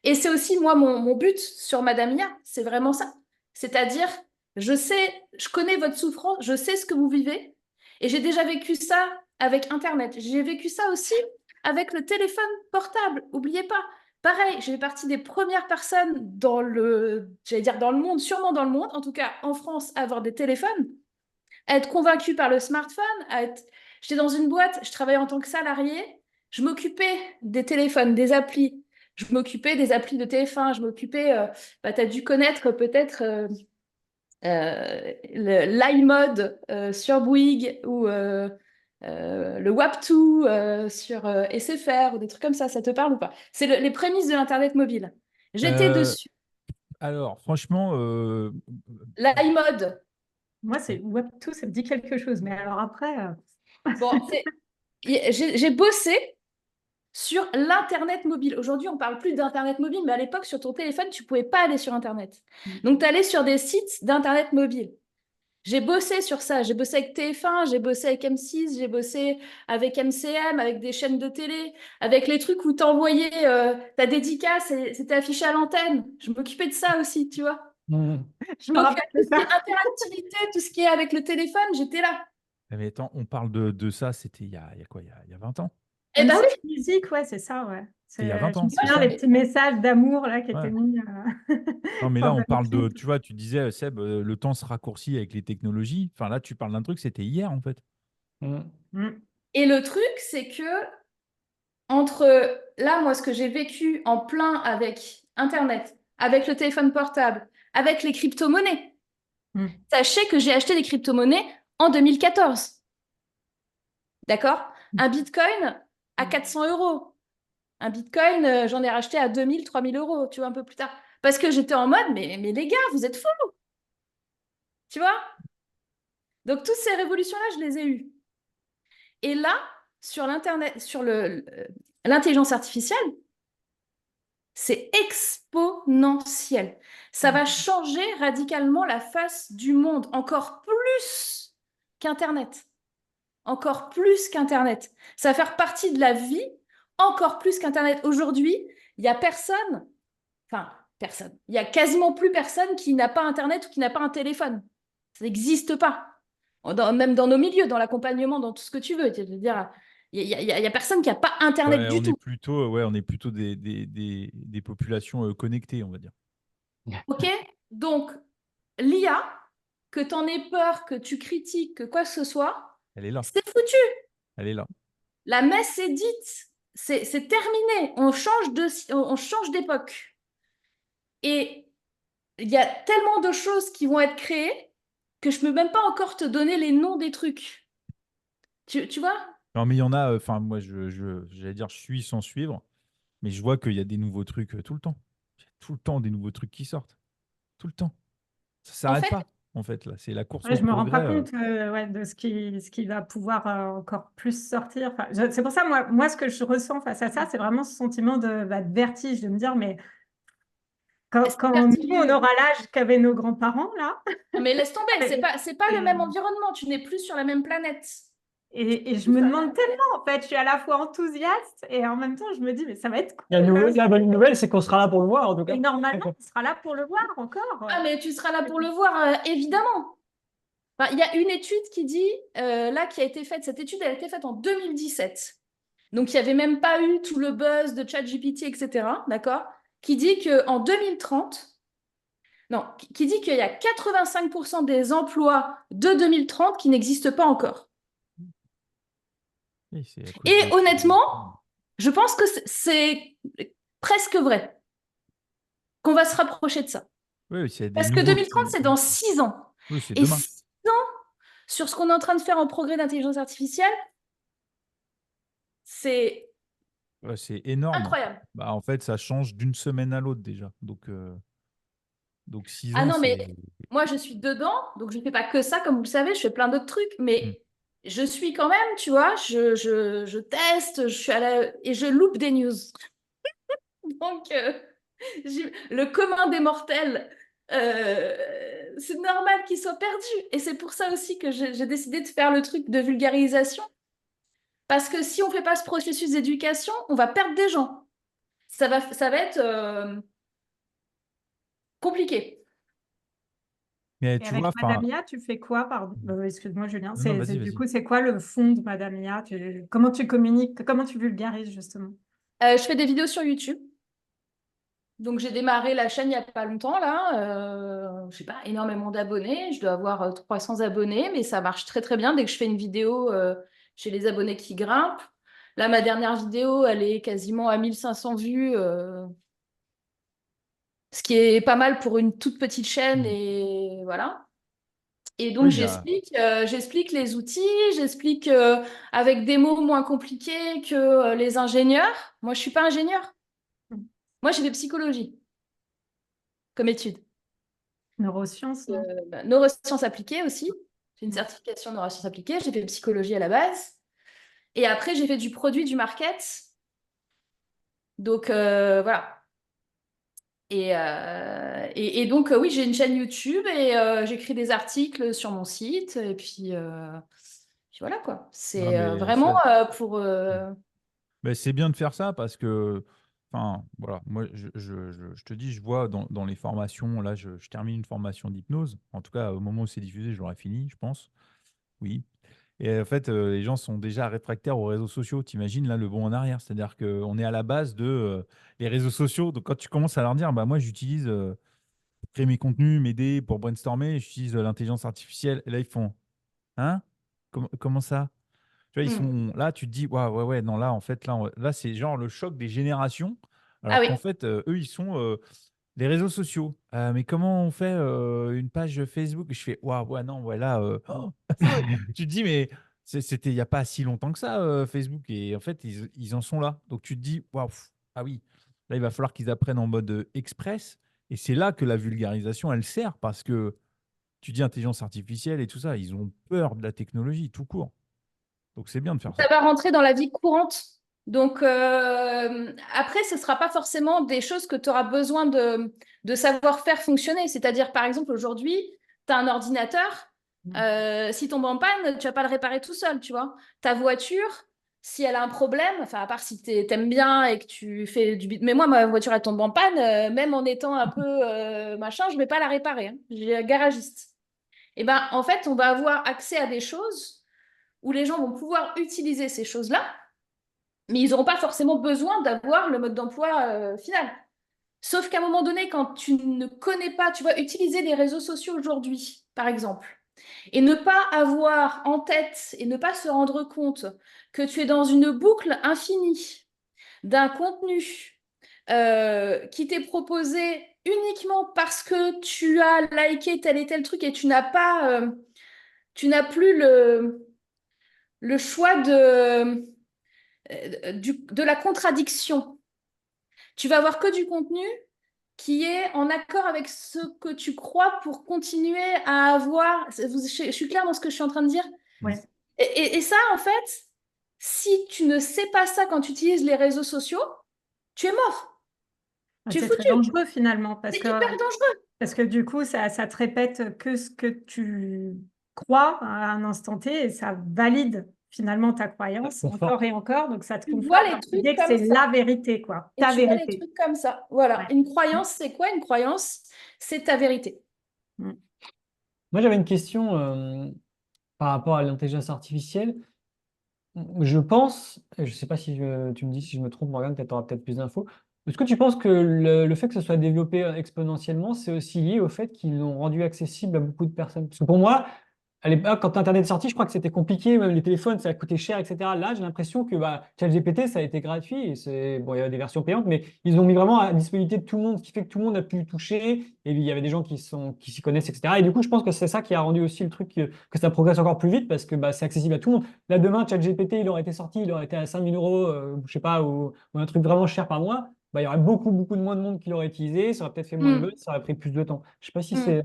Et c'est aussi, moi, mon but sur Madame Ia, c'est vraiment ça. C'est-à-dire, je connais votre souffrance, je sais ce que vous vivez, et j'ai déjà vécu ça avec Internet. J'ai vécu ça aussi avec le téléphone portable. N'oubliez pas. Pareil, j'ai fait partie des premières personnes j'allais dire dans le monde, sûrement dans le monde, en tout cas en France, à avoir des téléphones, à être convaincue par le smartphone, J'étais dans une boîte, je travaillais en tant que salariée, je m'occupais des téléphones, des applis, je m'occupais des applis de TF1, je m'occupais, tu as dû connaître peut-être l'iMode sur Bouygues ou le WAP2 sur SFR ou des trucs comme ça te parle ou pas? C'est les prémices de l'Internet mobile. J'étais Euh, dessus. alors, franchement, L'iMode. Moi, c'est Web2, ça me dit quelque chose. Mais alors après, Bon, j'ai bossé sur l'Internet mobile. Aujourd'hui, on ne parle plus d'Internet mobile, mais à l'époque, sur ton téléphone, tu ne pouvais pas aller sur Internet. Donc, tu allais sur des sites d'Internet mobile. J'ai bossé sur ça. J'ai bossé avec TF1, j'ai bossé avec M6, j'ai bossé avec MCM, avec des chaînes de télé, avec les trucs où tu envoyais ta dédicace et c'était affiché à l'antenne. Je m'occupais de ça aussi, tu vois. Mm. je me Donc, rappelle tout de ce qui est ça. interactivité, tout ce qui est avec le téléphone, j'étais là. mais attends, on parle de ça, c'était il y a quoi, il y a 20 ans? Eh ben oui. M6 Musique, ouais, c'est ça, ouais. C'était il y a 20 Je me ans, c'est souviens ça? les petits messages d'amour là qui étaient Ouais. mis Non, mais là, pendant on parle le clip. tu vois, tu disais, Seb, le temps se raccourcit avec les technologies. Enfin, là, tu parles d'un truc, c'était hier, en fait. Mm. Mm. Et le truc, c'est que entre là, moi, ce que j'ai vécu en plein avec Internet, avec le téléphone portable, avec les crypto-monnaies, Mm. sachez que j'ai acheté des crypto-monnaies en 2014. D'accord? Un bitcoin à 400 euros. Un bitcoin, j'en ai racheté à 2000, 3000 euros, tu vois, un peu plus tard. Parce que j'étais en mode, mais les gars, vous êtes fous, tu vois? Donc, toutes ces révolutions-là, je les ai eues. Et là, sur l'Internet, sur l'intelligence artificielle, c'est exponentiel. Ça va changer radicalement la face du monde, encore plus qu'Internet. Encore plus qu'Internet. Ça va faire partie de la vie, encore plus qu'Internet. Aujourd'hui, il n'y a personne, enfin, personne, il n'y a quasiment plus personne qui n'a pas Internet ou qui n'a pas un téléphone. Ça n'existe pas. Même dans nos milieux, dans l'accompagnement, dans tout ce que tu veux. C'est-à-dire, il n'y a personne qui n'a pas Internet Ouais, du tout. on est plutôt des populations connectées, on va dire. OK? Donc, l'IA, que tu en aies peur, que tu critiques, que quoi que ce soit, Elle est là. c'est foutu. Elle est là. La messe est dite. C'est terminé. On change d'époque. Et il y a tellement de choses qui vont être créées que je ne peux même pas encore te donner les noms des trucs. Tu vois? Non, mais il y en a, moi, j'allais dire, je suis sans suivre, mais je vois qu'il y a des nouveaux trucs tout le temps. Il y a tout le temps des nouveaux trucs qui sortent. Tout le temps. Ça En s'arrête fait, pas, en fait, là. C'est la course Ouais, au je me rends pas progrès. compte ouais, de ce qui va pouvoir encore plus sortir. Enfin, c'est pour ça, moi, ce que je ressens face à ça, c'est vraiment ce sentiment de vertige, de me dire, mais Quand, C'est quand perdu. nous, on aura l'âge qu'avaient nos grands-parents, là, Mais laisse tomber, c'est pas le et, même environnement, tu n'es plus sur la même planète. et je me demande tellement, en fait, je suis à la fois enthousiaste et en même temps, je me dis, mais ça va être La, cool. la bonne nouvelle, c'est qu'on sera là pour le voir, en tout cas. Et normalement, on sera là pour le voir encore. Ah, mais tu seras là pour le voir, évidemment. Enfin, il y a une étude qui dit, là, qui a été faite, cette étude, elle a été faite en 2017. Donc, il n'y avait même pas eu tout le buzz de ChatGPT, etc. D'accord? Qui dit qu'en 2030, non, qui dit qu'il y a 85% des emplois de 2030 qui n'existent pas encore. Oui, c'est à cause Et des- honnêtement, je pense que c'est presque vrai qu'on va se rapprocher de ça. Oui, c'est des Parce que nouveaux 2030, c'est dans 6 ans. Oui, c'est Et demain. 6 ans sur ce qu'on est en train de faire en progrès d'intelligence artificielle, c'est Ouais, c'est énorme. incroyable. Bah, en fait, ça change d'une semaine à l'autre déjà. Donc 6 Ah ans, non, c'est. mais moi, je suis dedans, donc je ne fais pas que ça, comme vous le savez, je fais plein d'autres trucs, Mm. mais je suis quand même, tu vois, je teste, je suis et je loupe des news. Donc, le commun des mortels, c'est normal qu'il soit perdu. Et c'est pour ça aussi que j'ai décidé de faire le truc de vulgarisation. Parce que si on ne fait pas ce processus d'éducation, on va perdre des gens. Ça va être compliqué. Mais Et tu avec vois, Madame enfin. Mia, tu fais quoi, pardon? Excuse-moi, Julien. Non, vas-y, Du vas-y. coup, c'est quoi le fond de Madame Mia? Comment tu communiques? Comment tu vulgarises, justement? Je fais des vidéos sur YouTube. Donc, j'ai démarré la chaîne il n'y a pas longtemps, là. Je sais pas, énormément d'abonnés. Je dois avoir 300 abonnés, mais ça marche très, très bien. Dès que je fais une vidéo, j'ai les abonnés qui grimpent. Là, ma dernière vidéo, elle est quasiment à 1500 vues, ce qui est pas mal pour une toute petite chaîne. Mm. Et voilà. Et donc, Oui, il y a. j'explique les outils, j'explique avec des mots moins compliqués que les ingénieurs. Moi, je suis pas ingénieur. Moi, j'ai fait psychologie comme étude. Neurosciences, non? Neurosciences appliquées aussi. J'ai une certification en neurosciences appliquées. J'ai fait psychologie à la base. Et après, j'ai fait du produit, du market. Donc, voilà. Et donc, oui, j'ai une chaîne YouTube et j'écris des articles sur mon site. Et puis voilà, quoi. Non, C'est mais vraiment ça. pour... Mais c'est bien de faire ça parce que, enfin, voilà, moi, je te dis, je vois dans les formations, là, je termine une formation d'hypnose. En tout cas, au moment où c'est diffusé, je l'aurai fini, je pense. Oui. Et en fait, les gens sont déjà réfractaires aux réseaux sociaux. T'imagines là le bond en arrière. C'est-à-dire qu'on est à la base de les réseaux sociaux. Donc quand tu commences à leur dire, bah moi j'utilise pour créer mes contenus, m'aider pour brainstormer, j'utilise l'intelligence artificielle. Et là ils font, hein? Comment ça? Tu vois, ils hmm. sont là, tu te dis, ouais, ouais, ouais, non, là en fait, là c'est genre le choc des générations. Ah Alors oui. qu'en fait, eux, ils sont les réseaux sociaux. Mais comment on fait une page Facebook? Je fais, waouh, ouais, non, ouais, là, tu te dis, mais c'était il n'y a pas si longtemps que ça, Facebook. Et en fait, ils en sont là. Donc tu te dis, waouh, ah oui, là, il va falloir qu'ils apprennent en mode express. Et c'est là que la vulgarisation, elle sert parce que tu dis intelligence artificielle et tout ça, ils ont peur de la technologie tout court. Donc c'est bien de faire ça. Ça va rentrer dans la vie courante. Donc, après, ce ne sera pas forcément des choses que tu auras besoin de savoir faire fonctionner. C'est-à-dire, par exemple, aujourd'hui, tu as un ordinateur. Si tombe en panne, tu vas pas le réparer tout seul, tu vois. Ta voiture, si elle a un problème, enfin, à part si tu aimes bien et que tu fais du... Mais moi, ma voiture, elle tombe en panne, même en étant un peu machin, je vais pas la réparer, hein. J'ai un garagiste. Et ben, en fait, on va avoir accès à des choses où les gens vont pouvoir utiliser ces choses-là, mais ils n'auront pas forcément besoin d'avoir le mode d'emploi final. Sauf qu'à un moment donné, quand tu ne connais pas, tu vas utiliser les réseaux sociaux aujourd'hui, par exemple, et ne pas avoir en tête et ne pas se rendre compte que tu es dans une boucle infinie d'un contenu qui t'est proposé uniquement parce que tu as liké tel et tel truc et tu n'as plus le choix de la contradiction. Tu vas avoir que du contenu qui est en accord avec ce que tu crois pour continuer à avoir... Je suis claire dans ce que je suis en train de dire? Ouais. Et ça, en fait, si tu ne sais pas ça quand tu utilises les réseaux sociaux, tu es mort. Tu es C'est très foutu. dangereux finalement C'est hyper dangereux. parce que du coup, ça te répète que ce que tu crois à un instant T et ça valide finalement ta croyance Conforte. encore et encore. Donc, ça te Tu conforte vois les dans trucs l'idée que comme c'est ça. la vérité, quoi, Et ta tu vois les vérité. trucs comme ça. Voilà. Ouais. Une croyance, c'est quoi une croyance? C'est ta vérité. Moi, j'avais une question par rapport à l'intelligence artificielle. Je pense, et je ne sais pas si tu me dis si je me trompe, Morgane, peut-être tu auras peut-être plus d'infos. Est-ce que tu penses que le fait que ce soit développé exponentiellement, c'est aussi lié au fait qu'ils l'ont rendu accessible à beaucoup de personnes? Parce que pour moi, à l'époque, quand Internet est sorti, je crois que c'était compliqué, même les téléphones, ça coûtait cher, etc. Là, j'ai l'impression que ChatGPT, ça a été gratuit. Et bon, il y a des versions payantes, mais ils ont mis vraiment à disponibilité de tout le monde, ce qui fait que tout le monde a pu y toucher. Et il y avait des gens qui s'y connaissent, etc. Et du coup, je pense que c'est ça qui a rendu aussi le truc que ça progresse encore plus vite parce que c'est accessible à tout le monde. Là, demain, ChatGPT, il aurait été sorti, il aurait été à 5 000 euros, je sais pas, ou un truc vraiment cher par mois. Il y aurait beaucoup, beaucoup de moins de monde qui l'aurait utilisé. Ça aurait peut-être fait moins de buzz, ça aurait pris plus de temps. Je sais pas si c'est.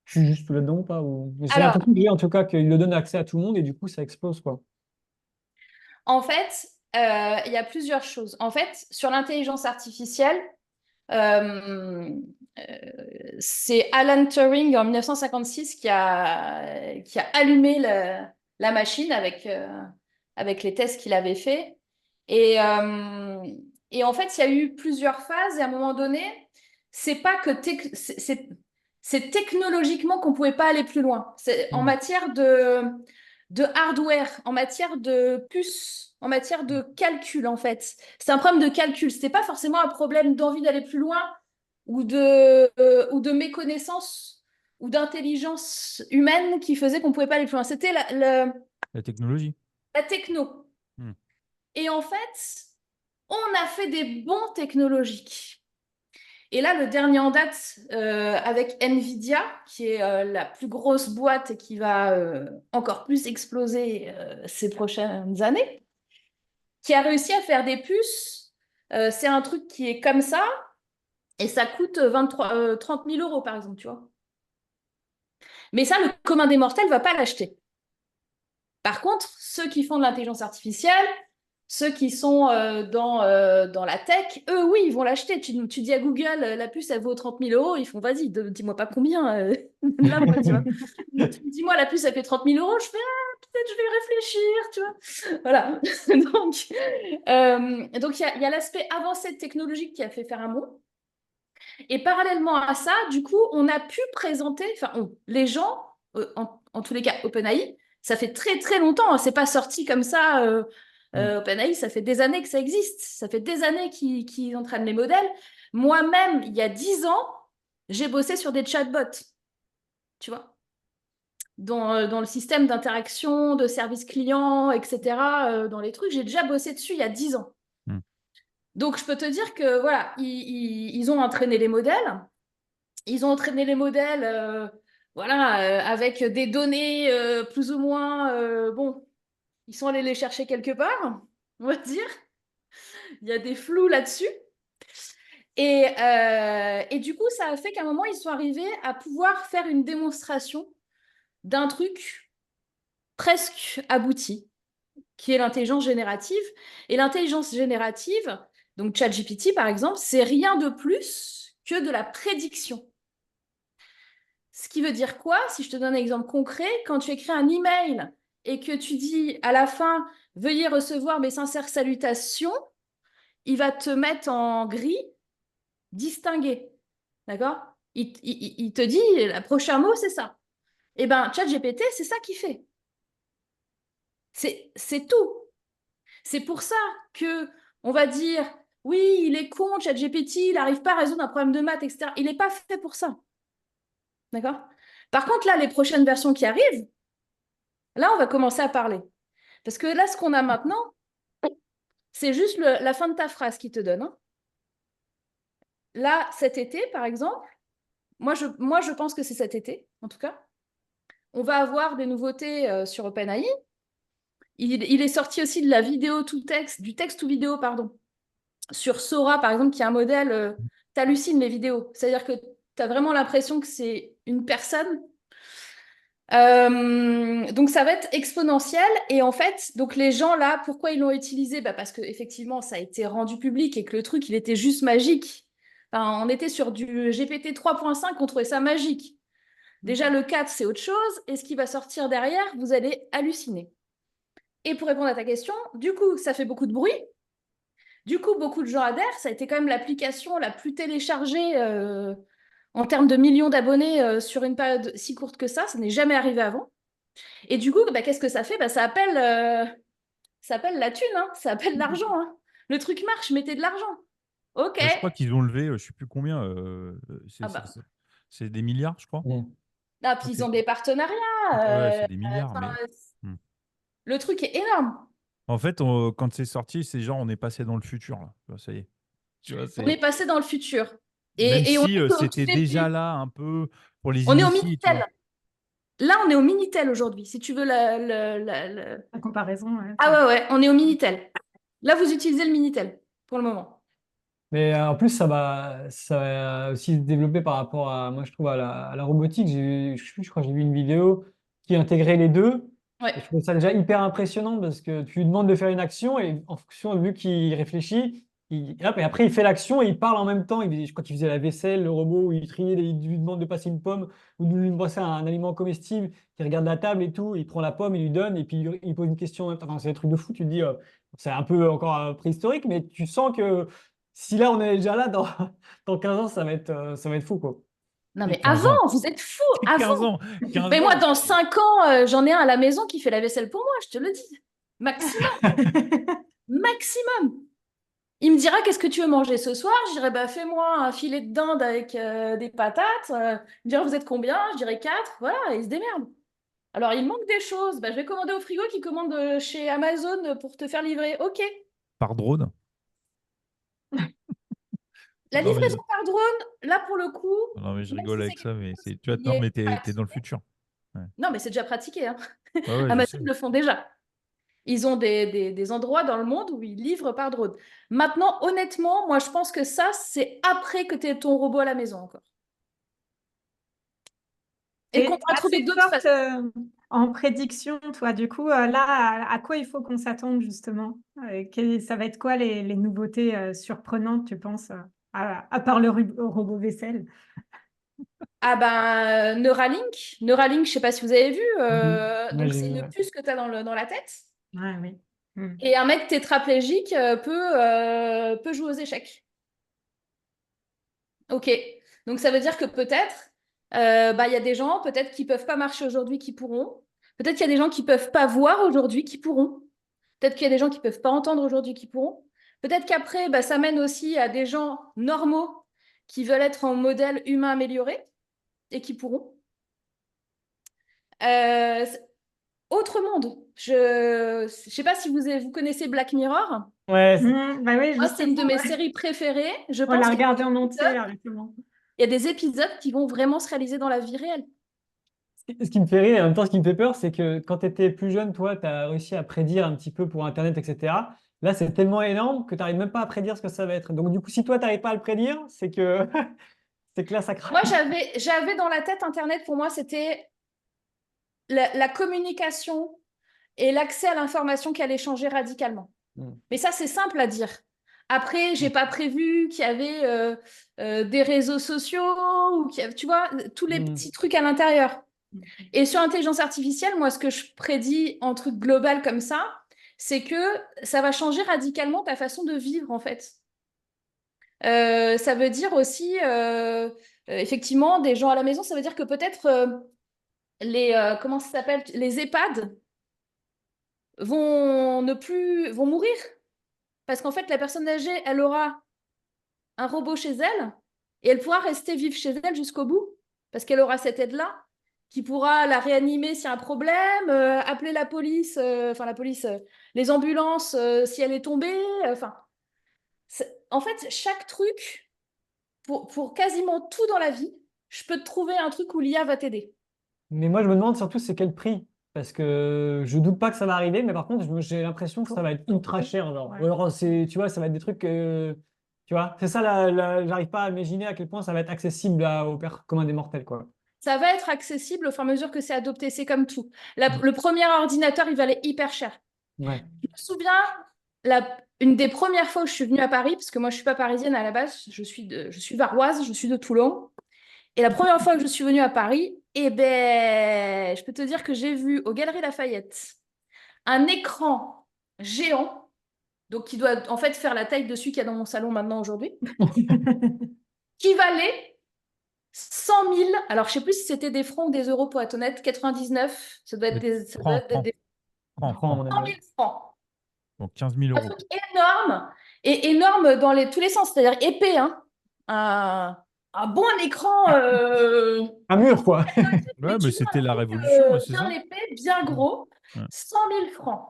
Je suis juste là-dedans ou pas mais j'ai Alors, l'impression que en tout cas qu'il le donne accès à tout le monde et du coup ça explose quoi. en fait, il y a plusieurs choses. En fait, sur l'intelligence artificielle, euh, c'est Alan Turing en 1956 qui a allumé la machine avec les tests qu'il avait fait. Et, euh, et en fait, il y a eu plusieurs phases et à un moment donné, c'est pas que c'est technologiquement qu'on pouvait pas aller plus loin. C'est en matière de hardware, en matière de puces, en matière de calcul en fait. C'est un problème de calcul. C'était pas forcément un problème d'envie d'aller plus loin ou de méconnaissance ou d'intelligence humaine qui faisait qu'on pouvait pas aller plus loin. C'était La technologie. la techno. Hmm. Et en fait, on a fait des bons technologiques. Et là, le dernier en date avec Nvidia, qui est la plus grosse boîte et qui va encore plus exploser ces prochaines années, qui a réussi à faire des puces. C'est un truc qui est comme ça et ça coûte 30 000 euros, par exemple, tu vois. Mais ça, le commun des mortels ne va pas l'acheter. Par contre, ceux qui font de l'intelligence artificielle, ceux qui sont dans la tech, eux, oui, ils vont l'acheter. Tu dis à Google, la puce, elle vaut 30 000 euros. Ils font, vas-y, dis-moi pas combien. Là-moi, tu vois. Dis-moi, la puce, elle fait 30 000 euros. Je fais, peut-être je vais réfléchir, tu vois. Voilà. Donc, il y a l'aspect avancé technologique qui a fait faire un mot. Et parallèlement à ça, du coup, on a pu présenter, les gens, en tous les cas, OpenAI, ça fait très très longtemps, hein, c'est pas sorti comme ça. OpenAI, ça fait des années que ça existe, ça fait des années qu'ils entraînent les modèles. Moi-même, il y a 10 ans, j'ai bossé sur des chatbots, tu vois, dans le système d'interaction, de service client, etc., dans les trucs, j'ai déjà bossé dessus il y a 10 ans. Donc, je peux te dire que voilà, ils ont entraîné les modèles. Ils ont entraîné les modèles voilà, avec des données plus ou moins. Bon, ils sont allés les chercher quelque part, on va dire. Il y a des flous là-dessus. Et du coup, ça a fait qu'à un moment, ils sont arrivés à pouvoir faire une démonstration d'un truc presque abouti, qui est l'intelligence générative. Et l'intelligence générative, donc ChatGPT par exemple, c'est rien de plus que de la prédiction. Ce qui veut dire quoi? Si je te donne un exemple concret, quand tu écris un email et que tu dis à la fin « Veuillez recevoir mes sincères salutations », il va te mettre en gris « Distingué ». D'accord? Il te dit « Le prochain mot, c'est ça ». Eh bien, ChatGPT, c'est ça qu'il fait. C'est tout. C'est pour ça que on va dire « Oui, il est con, ChatGPT, il n'arrive pas à résoudre un problème de maths, etc. » Il n'est pas fait pour ça. D'accord? Par contre, là, les prochaines versions qui arrivent, là, on va commencer à parler. Parce que là, ce qu'on a maintenant, c'est juste la fin de ta phrase qui te donne. Hein. Là, cet été, par exemple, moi, je pense que c'est cet été, en tout cas, on va avoir des nouveautés sur OpenAI. Il est sorti aussi de la vidéo to texte, du texte to vidéo, pardon, sur Sora, par exemple, qui est un modèle, t'hallucines les vidéos. C'est-à-dire que tu as vraiment l'impression que c'est une personne. Donc ça va être exponentiel et en fait donc les gens là pourquoi ils l'ont utilisé parce que effectivement ça a été rendu public et que le truc il était juste magique Enfin, on était sur du GPT 3.5, on trouvait ça magique. Déjà, le 4, c'est autre chose. Et ce qui va sortir derrière, vous allez halluciner. Et pour répondre à ta question, du coup, ça fait beaucoup de bruit. Du coup, beaucoup de gens adhèrent. Ça a été quand même l'application la plus téléchargée en termes de millions d'abonnés sur une période si courte que ça. Ça n'est jamais arrivé avant. Et du coup, qu'est-ce que ça fait? Ça appelle la thune, hein. Ça appelle l'argent, hein. Le truc marche, mettez de l'argent. Ok. Je crois qu'ils ont levé, je ne sais plus combien, Ah bah. c'est des milliards, je crois. Ah, puis ils ont des partenariats. Ouais, c'est des milliards, mais Le truc est énorme. en fait, quand c'est sorti, c'est genre on est passé dans le futur, là. Tu vois, ça y est. Tu vois, On est passé dans le futur. même Et on si est au tout c'était déjà début. là un peu pour les On est au initiés, tu vois. Minitel. Là, on est au Minitel aujourd'hui, si tu veux La comparaison, ouais. Ah ouais, on est au Minitel. Là, vous utilisez le Minitel pour le moment. Mais en plus, ça va aussi se développer par rapport à, moi, je trouve, à la robotique. Je crois que j'ai vu une vidéo qui intégrait les deux. Ouais. Et je trouve ça déjà hyper impressionnant parce que tu lui demandes de faire une action et en fonction, vu qu'il réfléchit, hop, et après il fait l'action et il parle en même temps. Je crois qu'il faisait la vaisselle, le robot, où il triait, il lui demande de passer une pomme ou de lui passer un aliment comestible. Il regarde la table et tout, il prend la pomme, il lui donne et puis il pose une question en même temps. Enfin, c'est un truc de fou. Tu te dis, c'est un peu encore préhistorique, mais tu sens que si là on est déjà là, dans 15 ans, ça va être fou, quoi. Non, mais 15 ans. avant, vous êtes fous, 15 avant. ans. 15 Mais moi, ans. dans 5 ans, j'en ai un à la maison qui fait la vaisselle pour moi, je te le dis. Maximum. Maximum. Il me dira, qu'est-ce que tu veux manger ce soir? Je dirais, fais-moi un filet de dinde avec des patates. Il me dira, vous êtes combien? Je dirais 4. Voilà, il se démerde. Alors, il manque des choses. Je vais commander au frigo qui commande chez Amazon pour te faire livrer. OK. Par drone. La Non, mais livraison par drone, là, pour le coup, non, mais je même rigole si c'est avec ça, quelque mais chose tu vois, qui non, mais est t'es dans le pratiqué. futur. Ouais. Non, mais c'est déjà pratiqué, hein. Ouais, je sais. Amazon le font déjà. Ils ont des endroits dans le monde où ils livrent par drone. Maintenant, honnêtement, moi, je pense que ça, c'est après que tu aies ton robot à la maison encore. Et qu'on Et va trouver assez d'autres forte façons. en prédiction, toi, du coup, là, à quoi il faut qu'on s'attende, justement? Ça va être quoi les nouveautés surprenantes, tu penses, à part le robot vaisselle? Ah Neuralink. Neuralink, je ne sais pas si vous avez vu. Ouais, Donc, j'ai c'est vu, une ouais. puce que tu as dans la tête. Ouais, oui. Et un mec tétraplégique peut jouer aux échecs. OK. Donc, ça veut dire que peut-être, il y a des gens, peut-être, qui ne peuvent pas marcher aujourd'hui, qui pourront. Peut-être qu'il y a des gens qui ne peuvent pas voir aujourd'hui, qui pourront. Peut-être qu'il y a des gens qui ne peuvent pas entendre aujourd'hui, qui pourront. Peut-être qu'après, ça mène aussi à des gens normaux qui veulent être en modèle humain amélioré et qui pourront. Autre monde. Je ne sais pas si vous connaissez Black Mirror. Ouais, Bah oui, Moi, c'est une de justement, mes ouais. séries préférées. Je On l'a pense qu'il y a regardé des en entier, là, épisodes, récemment. il y a des épisodes qui vont vraiment se réaliser dans la vie réelle. ce qui me fait rire et en même temps ce qui me fait peur, c'est que quand tu étais plus jeune, toi, tu as réussi à prédire un petit peu pour Internet, etc. Là, c'est tellement énorme que tu n'arrives même pas à prédire ce que ça va être. Donc, du coup, si toi, tu n'arrives pas à le prédire, c'est que, c'est que là, ça craque. Moi, j'avais dans la tête Internet, pour moi, c'était la communication et l'accès à l'information qui allait changer radicalement. Mais ça, c'est simple à dire. Après, j'ai pas prévu qu'il y avait des réseaux sociaux ou tu vois, tous les petits trucs à l'intérieur. Et sur l'intelligence artificielle, moi, ce que je prédis en truc global comme ça, c'est que ça va changer radicalement ta façon de vivre, en fait. Ça veut dire aussi, effectivement, des gens à la maison, ça veut dire que peut-être comment ça s'appelle, les EHPAD vont mourir. Parce qu'en fait, la personne âgée, elle aura un robot chez elle et elle pourra rester vivre chez elle jusqu'au bout parce qu'elle aura cette aide-là qui pourra la réanimer s'il y a un problème, appeler la police, les ambulances si elle est tombée. En fait, chaque truc, pour quasiment tout dans la vie, je peux te trouver un truc où l'IA va t'aider. Mais moi, je me demande surtout c'est quel prix. Parce que je doute pas que ça va arriver, mais par contre, j'ai l'impression que ça va être ultra cher. Genre. Ouais. Ou alors, tu vois, ça va être des trucs. Tu vois, c'est ça, j'arrive pas à imaginer à quel point ça va être accessible au père commun des mortels, quoi. Ça va être accessible au fur et à mesure que c'est adopté. C'est comme tout. Le premier ordinateur, il valait hyper cher. Ouais. Je me souviens, une des premières fois où je suis venue à Paris, parce que moi, je ne suis pas parisienne à la base, je suis varoise, je suis de Toulon. Et la première fois que je suis venue à Paris, eh ben, je peux te dire que j'ai vu aux Galeries Lafayette un écran géant, donc qui doit en fait faire la taille de celui qu'il y a dans mon salon maintenant aujourd'hui, qui valait 100 000, alors je ne sais plus si c'était des francs ou des euros pour être honnête, 99, ça doit être ça doit être des Francs, à mon 100 avis. 000 francs. Donc 15 000 Un euros. truc énorme, et énorme dans tous les sens, c'est-à-dire épais, hein. Un bon écran, Un mur, quoi. mais Ouais, mais tu vois, c'était un la truc révolution, ouais, c'est bien ça. épais, bien gros, Ouais. 100 000 francs.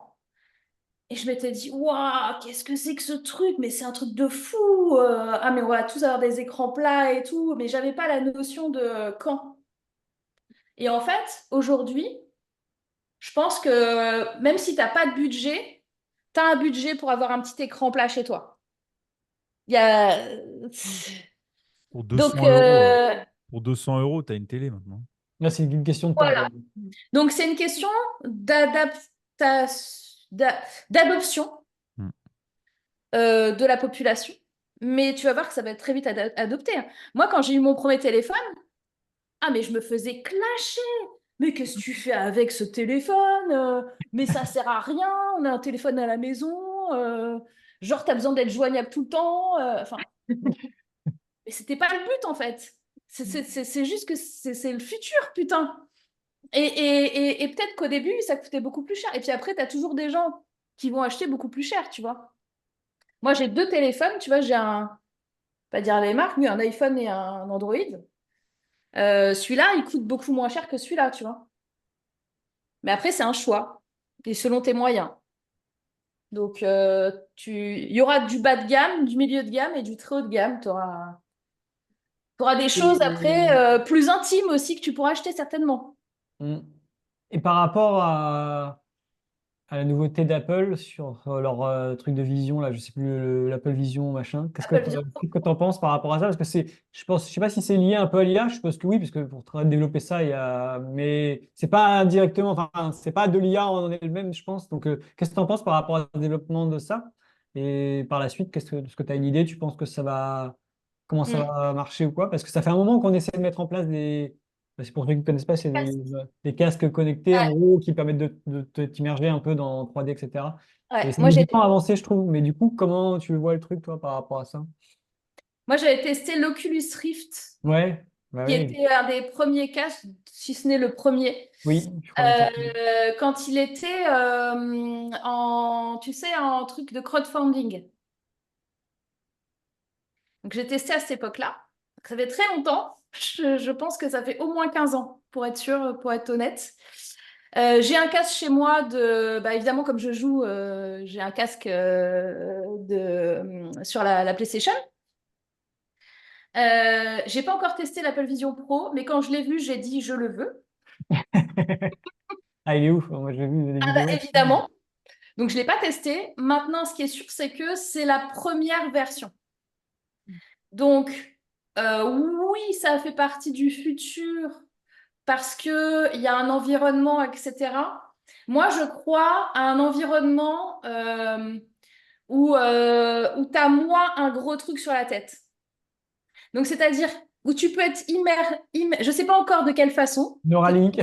Et je m'étais dit, waouh, qu'est-ce que c'est que ce truc? Mais c'est un truc de fou. Ah, mais on va tous avoir des écrans plats et tout. Mais j'avais pas la notion de quand. Et en fait, aujourd'hui, je pense que même si t'as pas de budget, tu as un budget pour avoir un petit écran plat chez toi. Il y a... Pour Donc, 200 euros, pour 200 euros, tu as une télé maintenant. Là, c'est une question de temps. voilà. Donc, c'est une question d'adoption Hmm. De la population. Mais tu vas voir que ça va être très vite adopté, hein. Moi, quand j'ai eu mon premier téléphone, ah, mais je me faisais clasher. Mais qu'est-ce que tu fais avec ce téléphone? Mais ça sert à rien. On a un téléphone à la maison. Genre, tu as besoin d'être joignable tout le temps. Enfin, mais c'était pas le but, en fait. C'est juste que c'est le futur, putain. Et peut-être qu'au début, ça coûtait beaucoup plus cher. Et puis après, tu as toujours des gens qui vont acheter beaucoup plus cher, tu vois. Moi, j'ai 2 téléphones, tu vois, j'ai pas dire les marques, mais un iPhone et un Android. Celui-là, il coûte beaucoup moins cher que celui-là, tu vois. Mais après, c'est un choix. Et selon tes moyens. Donc, il y aura du bas de gamme, du milieu de gamme et du très haut de gamme. Tu auras des choses après Et, plus intimes aussi que tu pourras acheter certainement. mm. Et par rapport à la nouveauté d'Apple sur leur truc de vision, là, je sais plus, l'Apple Vision, machin, Apple Vision qu'est-ce que tu en penses par rapport à ça? Parce que je sais pas si c'est lié un peu à l'IA, je suppose que oui, parce que pour développer ça, mais c'est pas directement, enfin, c'est pas de l'IA en elle-même, je pense. Donc, qu'est-ce que tu en penses par rapport au développement de ça? Et par la suite, est-ce que tu as une idée? Tu penses que comment ça Mm. va marcher ou quoi? Parce que ça fait un moment qu'on essaie de mettre en place c'est pour ceux qui ne connaissent pas, c'est des casques connectés en Ouais. gros qui permettent t'immerger un peu dans 3D, etc. Et Ouais. ça met du temps à avancer, je trouve. Mais du coup, comment tu vois le truc, toi, par rapport à ça? Moi, j'avais testé l'Oculus Rift, Ouais, bah qui oui, était un des premiers casques, si ce n'est le premier. oui, je crois bien. Quand il était tu sais, en truc de crowdfunding. Donc, j'ai testé à cette époque-là. Ça fait très longtemps. Je pense que ça fait au moins 15 ans, pour être sûr, pour être honnête. J'ai un casque chez moi bah, évidemment, comme je joue, j'ai un casque sur la PlayStation. J'ai pas encore testé l'Apple Vision Pro, mais quand je l'ai vu, j'ai dit je le veux. Ah, il est ouf. Moi, j'ai vu des Ah bah, vidéos. évidemment. Donc, je ne l'ai pas testé. Maintenant, ce qui est sûr, c'est que c'est la première version. Donc, oui, ça fait partie du futur parce qu'il y a un environnement, etc. Moi, je crois à un environnement où tu as moins un gros truc sur la tête. Donc, c'est-à-dire où tu peux être je ne sais pas encore de quelle façon, Neuralink.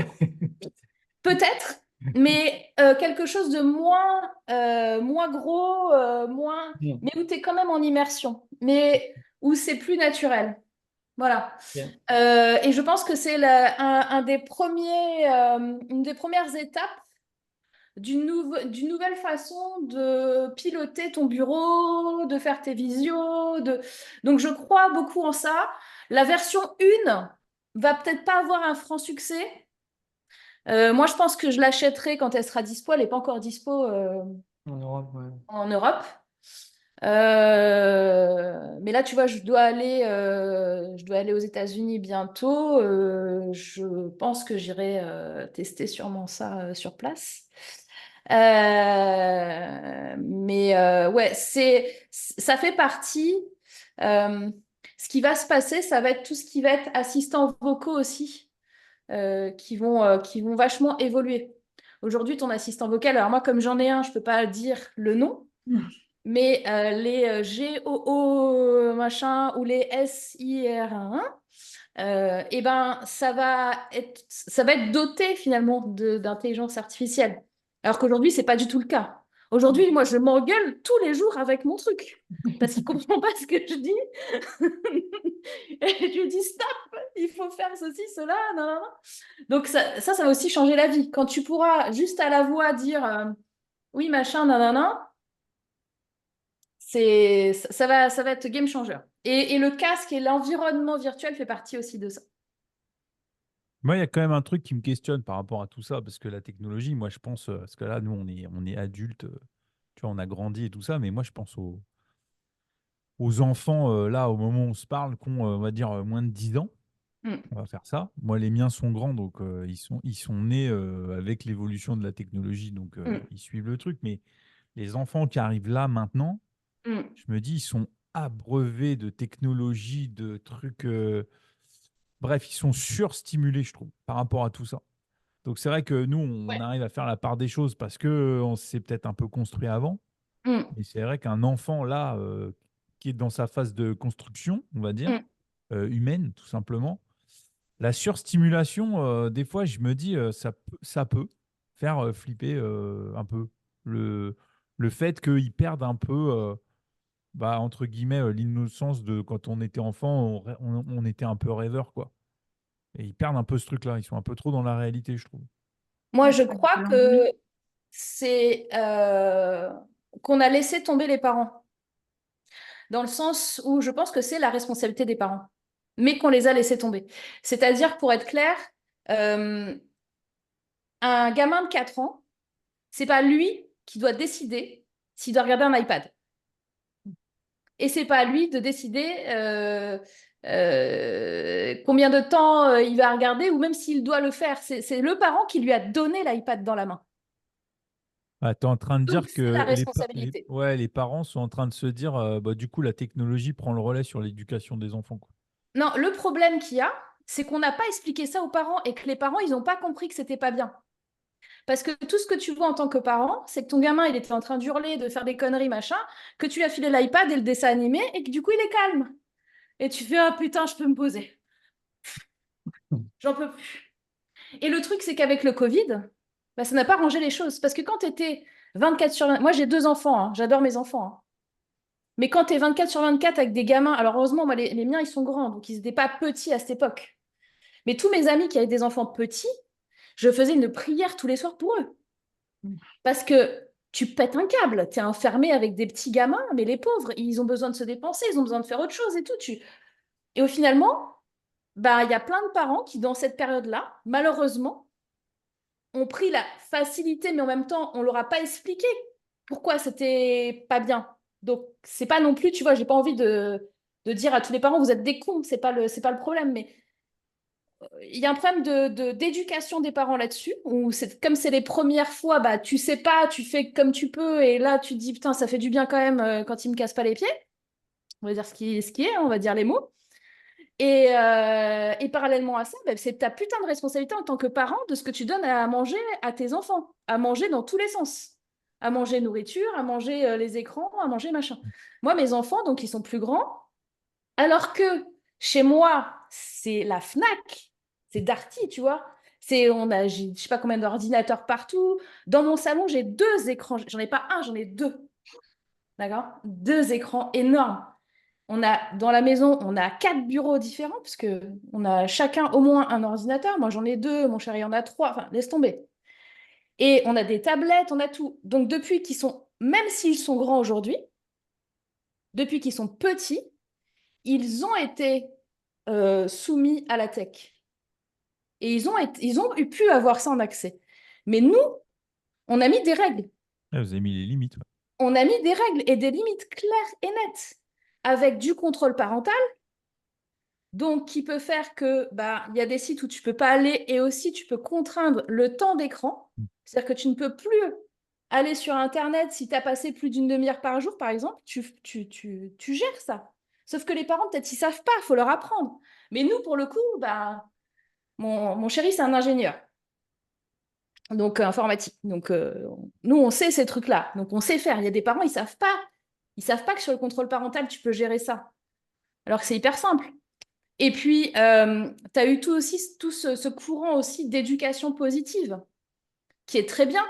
peut-être, mais quelque chose de moins gros, Bien, mais où tu es quand même en immersion, mais où c'est plus naturel. Voilà. bien. Et je pense que c'est une des premières étapes d'une nouvelle façon de piloter ton bureau, de faire tes visios. Donc, je crois beaucoup en ça. La version 1 va peut-être pas avoir un franc succès. Moi, je pense que je l'achèterai quand elle sera dispo. Elle n'est pas encore dispo En Europe, ouais. en Europe. Mais là, tu vois, je dois aller aux États-Unis bientôt. Je pense que j'irai tester sûrement ça sur place. Ouais, ça fait partie. Ce qui va se passer, ça va être tout ce qui va être assistants vocaux aussi, qui vont vachement évoluer. Aujourd'hui, ton assistant vocal, alors moi, comme j'en ai un, je peux pas dire le nom. mais les GOO machin ou les SIR1, eh ben, ça va être doté finalement d'intelligence artificielle. Alors qu'aujourd'hui, c'est pas du tout le cas. Aujourd'hui, moi, je m'engueule tous les jours avec mon truc parce qu'il comprend pas ce que je dis. Et je lui dis stop, il faut faire ceci, cela, non, non, non. Donc ça va aussi changer la vie. Quand tu pourras juste à la voix dire oui, machin, non, non, non, ça va être game changer. Et le casque et l'environnement virtuel fait partie aussi de ça. Moi, il y a quand même un truc qui me questionne par rapport à tout ça, parce que la technologie, moi, je pense, parce que là, nous, on est adultes, tu vois, on a grandi et tout ça, mais moi, je pense aux enfants, là, au moment où on se parle, qui ont, on va dire, moins de 10 ans. Mm. On va faire ça. Moi, les miens sont grands, donc ils sont nés avec l'évolution de la technologie, donc Mm. ils suivent le truc. Mais les enfants qui arrivent là maintenant, Mm. je me dis, ils sont abreuvés de technologie, de trucs. Bref, ils sont surstimulés, je trouve, par rapport à tout ça. Donc c'est vrai que nous, on Ouais. arrive à faire la part des choses parce que on s'est peut-être un peu construit avant. Mm. Mais c'est vrai qu'un enfant là, qui est dans sa phase de construction, on va dire, Mm. humaine, tout simplement, la surstimulation, des fois, je me dis, ça peut faire flipper un peu le, le fait qu'ils perdent un peu, bah, entre guillemets, l'innocence de quand on était enfant, on était un peu rêveur, quoi. Et ils perdent un peu ce truc-là. Ils sont un peu trop dans la réalité, je trouve. Moi, Ouais, je ça crois fait que l'ennui. c'est qu'on a laissé tomber les parents, dans le sens où je pense que c'est la responsabilité des parents, mais qu'on les a laissés tomber. C'est-à-dire, pour être clair, euh, un gamin de 4 ans, c'est pas lui qui doit décider s'il doit regarder un iPad. Et c'est pas à lui de décider combien de temps il va regarder ou même s'il doit le faire. C'est le parent qui lui a donné l'iPad dans la main. Ah, tu es en train de Donc, dire c'est la que responsabilité. ouais, les parents sont en train de se dire, bah, du coup, la technologie prend le relais sur l'éducation des enfants, quoi. Non, le problème qu'il y a, c'est qu'on n'a pas expliqué ça aux parents et que les parents, ils n'ont pas compris que c'était pas bien. Parce que tout ce que tu vois en tant que parent, c'est que ton gamin, il était en train d'hurler, de faire des conneries, machin, que tu lui as filé l'iPad et le dessin animé et que du coup, il est calme. Et tu fais, ah putain, je peux me poser. J'en peux plus. Et le truc, c'est qu'avec le Covid, bah, ça n'a pas rangé les choses. Parce que quand tu étais 24 sur 20, moi j'ai 2 enfants, hein, j'adore mes enfants, hein. Mais quand tu es 24 sur 24 avec des gamins, alors heureusement, moi, les miens, ils sont grands, donc ils n'étaient pas petits à cette époque. Mais tous mes amis qui avaient des enfants petits, je faisais une prière tous les soirs pour eux. Parce que tu pètes un câble, tu es enfermé avec des petits gamins, mais les pauvres, ils ont besoin de se dépenser, ils ont besoin de faire autre chose et tout. Et au finalement, bah, il y a plein de parents qui, dans cette période-là, malheureusement, ont pris la facilité, mais en même temps, on leur a pas expliqué pourquoi c'était pas bien. Donc, c'est pas non plus, tu vois, j'ai pas envie de dire à tous les parents, vous êtes des cons, c'est pas le problème, mais il y a un problème d'éducation des parents là-dessus, où comme c'est les premières fois, bah, tu sais pas, tu fais comme tu peux, et là, tu te dis, putain, ça fait du bien quand même quand ils me cassent pas les pieds. On va dire ce qui est, hein, on va dire les mots. Et parallèlement à ça, bah, c'est ta putain de responsabilité en tant que parent de ce que tu donnes à manger à tes enfants, à manger dans tous les sens. À manger nourriture, à manger les écrans, à manger machin. Moi, mes enfants, donc, ils sont plus grands, alors que chez moi, c'est la Fnac, c'est Darty, tu vois. Je sais pas combien d'ordinateurs partout. Dans mon salon, j'ai 2 écrans. J'en ai pas un, j'en ai 2. D'accord? 2 écrans énormes. Dans la maison, on a 4 bureaux différents, puisque on a chacun au moins un ordinateur. Moi, j'en ai 2, mon chéri en a 3. Enfin, laisse tomber. Et on a des tablettes, on a tout. Donc, même s'ils sont grands aujourd'hui, depuis qu'ils sont petits, ils ont été soumis à la tech. Et ils ont pu avoir ça en accès. Mais nous, on a mis des règles. Ah, vous avez mis les limites. Ouais. On a mis des règles et des limites claires et nettes, avec du contrôle parental, donc qui peut faire que bah, y a des sites où tu peux pas aller et aussi tu peux contraindre le temps d'écran. C'est-à-dire que tu ne peux plus aller sur Internet si tu as passé plus d'une demi-heure par jour, par exemple, tu gères ça. Sauf que les parents, peut-être, ils savent pas, il faut leur apprendre. Mais nous, pour le coup, bah, mon chéri, c'est un ingénieur, donc informatique. Donc, nous, on sait ces trucs-là. Donc, on sait faire. Il y a des parents, ils savent pas Ils savent pas que sur le contrôle parental, tu peux gérer ça. Alors que c'est hyper simple. Et puis, tu as eu tout ce courant aussi d'éducation positive, qui est très bien.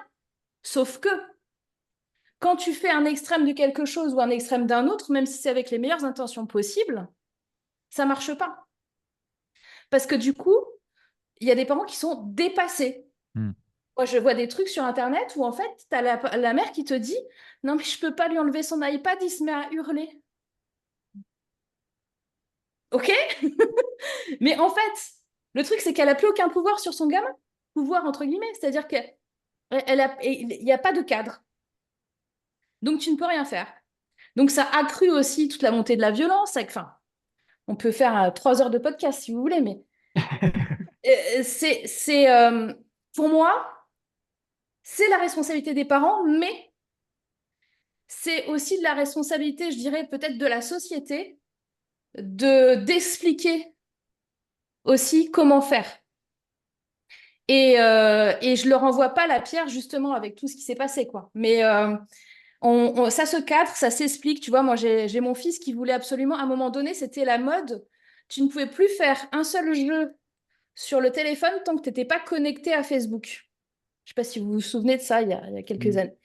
Sauf que quand tu fais un extrême de quelque chose ou un extrême d'un autre, même si c'est avec les meilleures intentions possibles, ça marche pas. Parce que du coup, il y a des parents qui sont dépassés. Moi, je vois des trucs sur Internet où en fait, tu as la mère qui te dit « Non, mais je peux pas lui enlever son iPad, il se met à hurler. » Ok. Mais en fait, le truc, c'est qu'elle n'a plus aucun pouvoir sur son gamin. Pouvoir, entre guillemets. C'est-à-dire qu'il n'y a pas de cadre. Donc, tu ne peux rien faire. Donc, ça a accru aussi toute la montée de la violence. Enfin, on peut faire 3 heures de podcast si vous voulez, mais pour moi, c'est la responsabilité des parents, mais c'est aussi de la responsabilité, je dirais, peut-être de la société, d'expliquer aussi comment faire. Et je leur envoie pas la pierre justement avec tout ce qui s'est passé, quoi. Mais ça se cadre, ça s'explique. Tu vois, moi j'ai mon fils qui voulait absolument, à un moment donné, c'était la mode. Tu ne pouvais plus faire un seul jeu sur le téléphone tant que tu n'étais pas connecté à Facebook. Je sais pas si vous vous souvenez de ça, il y a quelques années.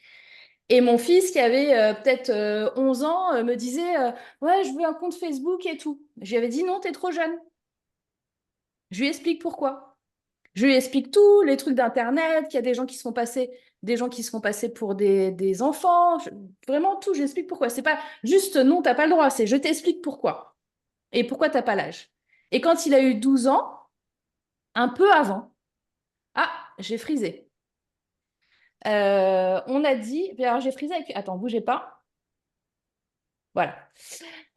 Et mon fils, qui avait peut-être 11 ans, me disait ouais, je veux un compte Facebook et tout. Je lui avais dit non, t'es trop jeune. Je lui explique pourquoi. Je lui explique tout, les trucs d'Internet, qu'il y a des gens qui se font passer pour des enfants. Vraiment tout, j'explique pourquoi. C'est pas juste non, t'as pas le droit, c'est je t'explique pourquoi. Et pourquoi t'as pas l'âge. Et quand il a eu 12 ans, un peu avant, ah, j'ai frisé. On a dit, alors j'ai frisé avec, attends, bougez pas. Voilà.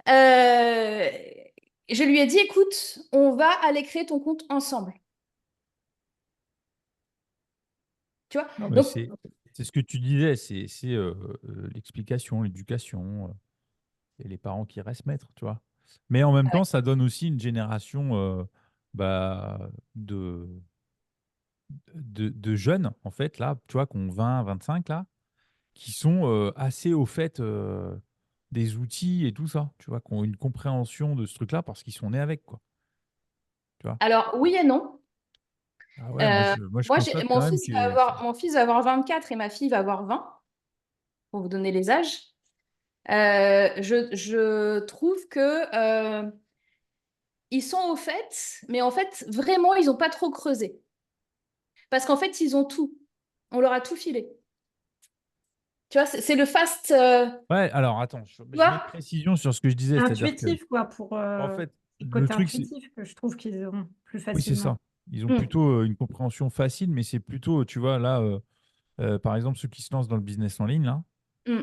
Je lui ai dit, écoute, on va aller créer ton compte ensemble. Tu vois? Non, mais Donc, c'est ce que tu disais, c'est l'explication, l'éducation, et les parents qui restent maîtres, tu vois. Mais en même temps, ça donne aussi une génération bah, de jeunes, en fait, là, tu vois, qui ont 20, 25, là, qui sont assez au fait des outils et tout ça, tu vois, qui ont une compréhension de ce truc-là parce qu'ils sont nés avec, quoi. Tu vois. alors, oui et non. Ah ouais, moi, je constate quand même que... Mon fils va avoir 24 et ma fille va avoir 20, pour vous donner les âges. Je trouve que ils sont au fait, mais en fait, vraiment, ils n'ont pas trop creusé. Parce qu'en fait, ils ont tout. On leur a tout filé. Tu vois, c'est le fast. Ouais, alors attends, je Tu mets vois une précision sur ce que je disais, c'est-à-dire que, Intuitif, quoi, pour en fait, le le côté truc, c'est... intuitif que je trouve qu'ils ont plus Oui, c'est facilement. ça. Ils ont Hmm. plutôt une compréhension facile, mais c'est plutôt, tu vois, là, par exemple, ceux qui se lancent dans le business en ligne, là, Hmm.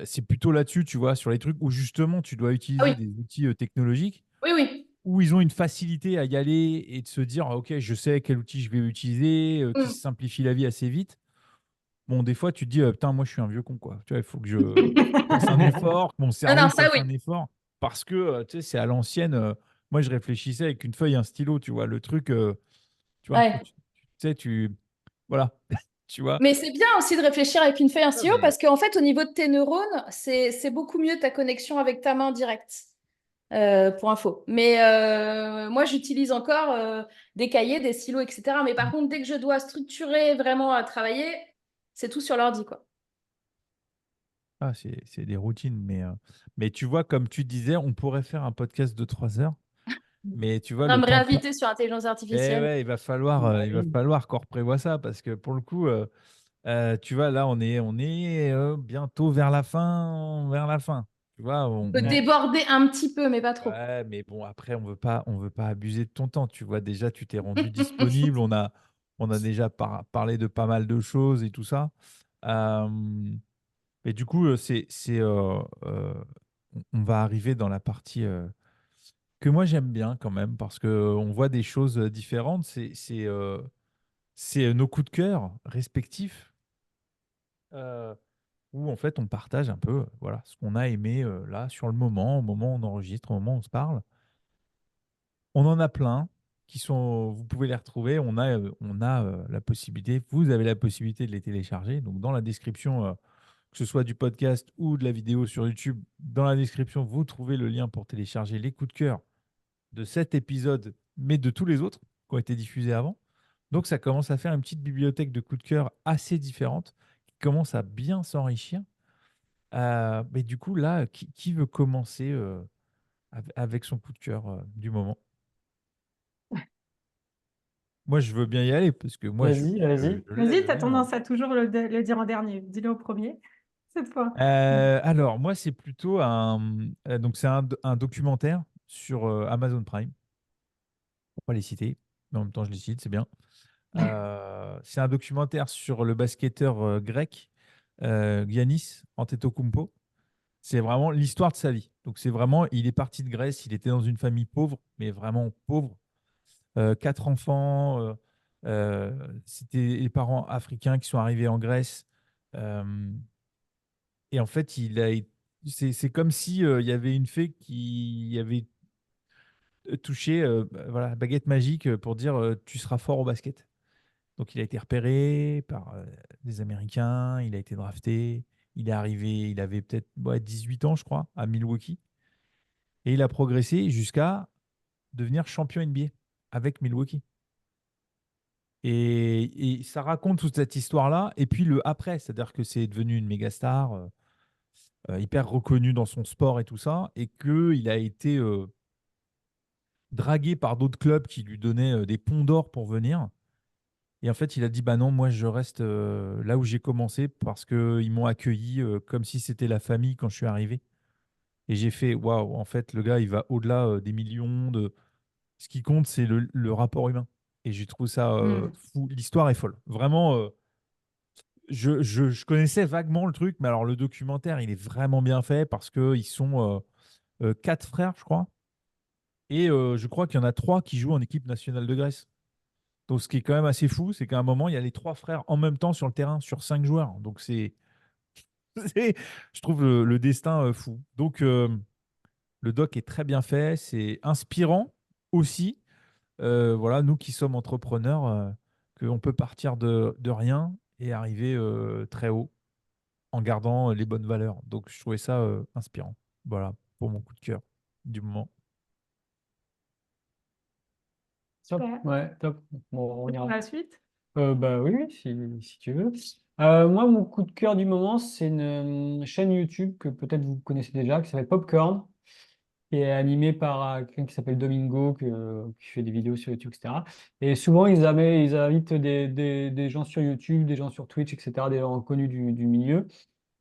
c'est plutôt là-dessus, tu vois, sur les trucs où justement tu dois Ah utiliser oui, des outils technologiques, oui, oui. où ils ont une facilité à y aller et de se dire, ah, ok, je sais quel outil je vais utiliser, qui Hmm. se simplifie la vie assez vite. Bon, des fois, tu te dis, putain, moi, je suis un vieux con, quoi. Tu vois, il faut que je fasse un effort, que mon Non, cerveau non, ça fasse oui. un effort, parce que, tu sais, c'est à l'ancienne. Moi, je réfléchissais avec une feuille et un stylo, tu vois, le truc, tu vois, où Ouais. tu sais, voilà, tu vois. Mais c'est bien aussi de réfléchir avec une feuille et un Ah, stylo mais parce qu'en fait, au niveau de tes neurones, c'est beaucoup mieux ta connexion avec ta main directe, pour info. Mais moi, j'utilise encore des cahiers, des stylos, etc. Mais par contre, dès que je dois structurer vraiment à travailler, c'est tout sur l'ordi, quoi. ah, c'est des routines, mais tu vois, comme tu disais, on pourrait faire un podcast de 3 heures, mais tu vois, On va le me temps de... réinviter sur l'intelligence Eh artificielle. ouais, Bah il va oui. falloir qu'on reprévoie ça, parce que pour le coup, tu vois, là, on est bientôt vers la fin, vers la fin. Tu vois, On peut déborder un petit peu, mais pas trop. ouais, mais bon, après, on veut pas abuser de ton temps. Tu vois, déjà, tu t'es rendu disponible. On a déjà parlé de pas mal de choses et tout ça. Euh, et du coup, on va arriver dans la partie que moi j'aime bien quand même parce que on voit des choses différentes. C'est nos coups de cœur respectifs euh, où en fait on partage un peu voilà, ce qu'on a aimé là sur le moment, au moment où on enregistre, au moment où on se parle. On en a plein qui sont, vous pouvez les retrouver. On a la possibilité, vous avez la possibilité de les télécharger. Donc dans la description que ce soit du podcast ou de la vidéo sur YouTube. Dans la description, vous trouvez le lien pour télécharger les coups de cœur de cet épisode, mais de tous les autres qui ont été diffusés avant. Donc ça commence à faire une petite bibliothèque de coups de cœur assez différente, qui commence à bien s'enrichir. Mais du coup, là, qui veut commencer avec son coup de cœur du moment? Moi, je veux bien y aller, parce que moi, Vas-y, vas-y. je l'ai, Vas-y, le tu as mien, hein. tendance à toujours le dire en dernier. Dis-le au premier, cette fois. Alors, moi, c'est plutôt donc c'est un documentaire sur Amazon Prime. Pour pas les citer, mais en même temps, je les cite, c'est bien. C'est un documentaire sur le basketteur grec Giannis Antetokounmpo. C'est vraiment l'histoire de sa vie. Donc, c'est vraiment, il est parti de Grèce, il était dans une famille pauvre, mais vraiment pauvre. Quatre enfants. C'était les parents africains qui sont arrivés en Grèce. Euh, et en fait, c'est comme si il y avait une fée qui avait touché voilà, la baguette magique pour dire tu seras fort au basket. Donc il a été repéré par des Américains, il a été drafté, il est arrivé, il avait peut-être 18 ans, je crois, à Milwaukee. Et il a progressé jusqu'à devenir champion NBA avec Milwaukee. Et ça raconte toute cette histoire-là. Et puis le après, c'est-à-dire que c'est devenu une méga star, hyper reconnu dans son sport et tout ça, et qu'il a été dragué par d'autres clubs qui lui donnaient des ponts d'or pour venir. Et en fait, il a dit, bah non, moi je reste là où j'ai commencé parce qu'ils m'ont accueilli comme si c'était la famille quand je suis arrivé. Et j'ai fait, waouh, en fait, le gars, il va au-delà des millions de... Ce qui compte, c'est le rapport humain. Et j'ai trouvé ça Mm. fou. L'histoire est folle. Vraiment, je connaissais vaguement le truc, mais alors le documentaire, il est vraiment bien fait parce qu'ils sont quatre frères, je crois. Et je crois qu'il y en a trois qui jouent en équipe nationale de Grèce. Donc, ce qui est quand même assez fou, c'est qu'à un moment, il y a les trois frères en même temps sur le terrain, sur cinq joueurs. Donc, je trouve le destin fou. Donc, le doc est très bien fait, c'est inspirant aussi. Voilà, nous qui sommes entrepreneurs, qu'on peut partir de rien et arriver très haut en gardant les bonnes valeurs. Donc, je trouvais ça inspirant. Voilà, pour mon coup de cœur du moment. Top. Super. Ouais, top. Bon, on Et pour ira. la suite? Bah oui, oui, si tu veux. Moi, mon coup de cœur du moment, c'est une chaîne YouTube que peut-être vous connaissez déjà, qui s'appelle Popcorn, qui est animée par quelqu'un qui s'appelle Domingo, qui fait des vidéos sur YouTube, etc. Et souvent, ils invitent des gens sur YouTube, des gens sur Twitch, etc., des gens connus du milieu.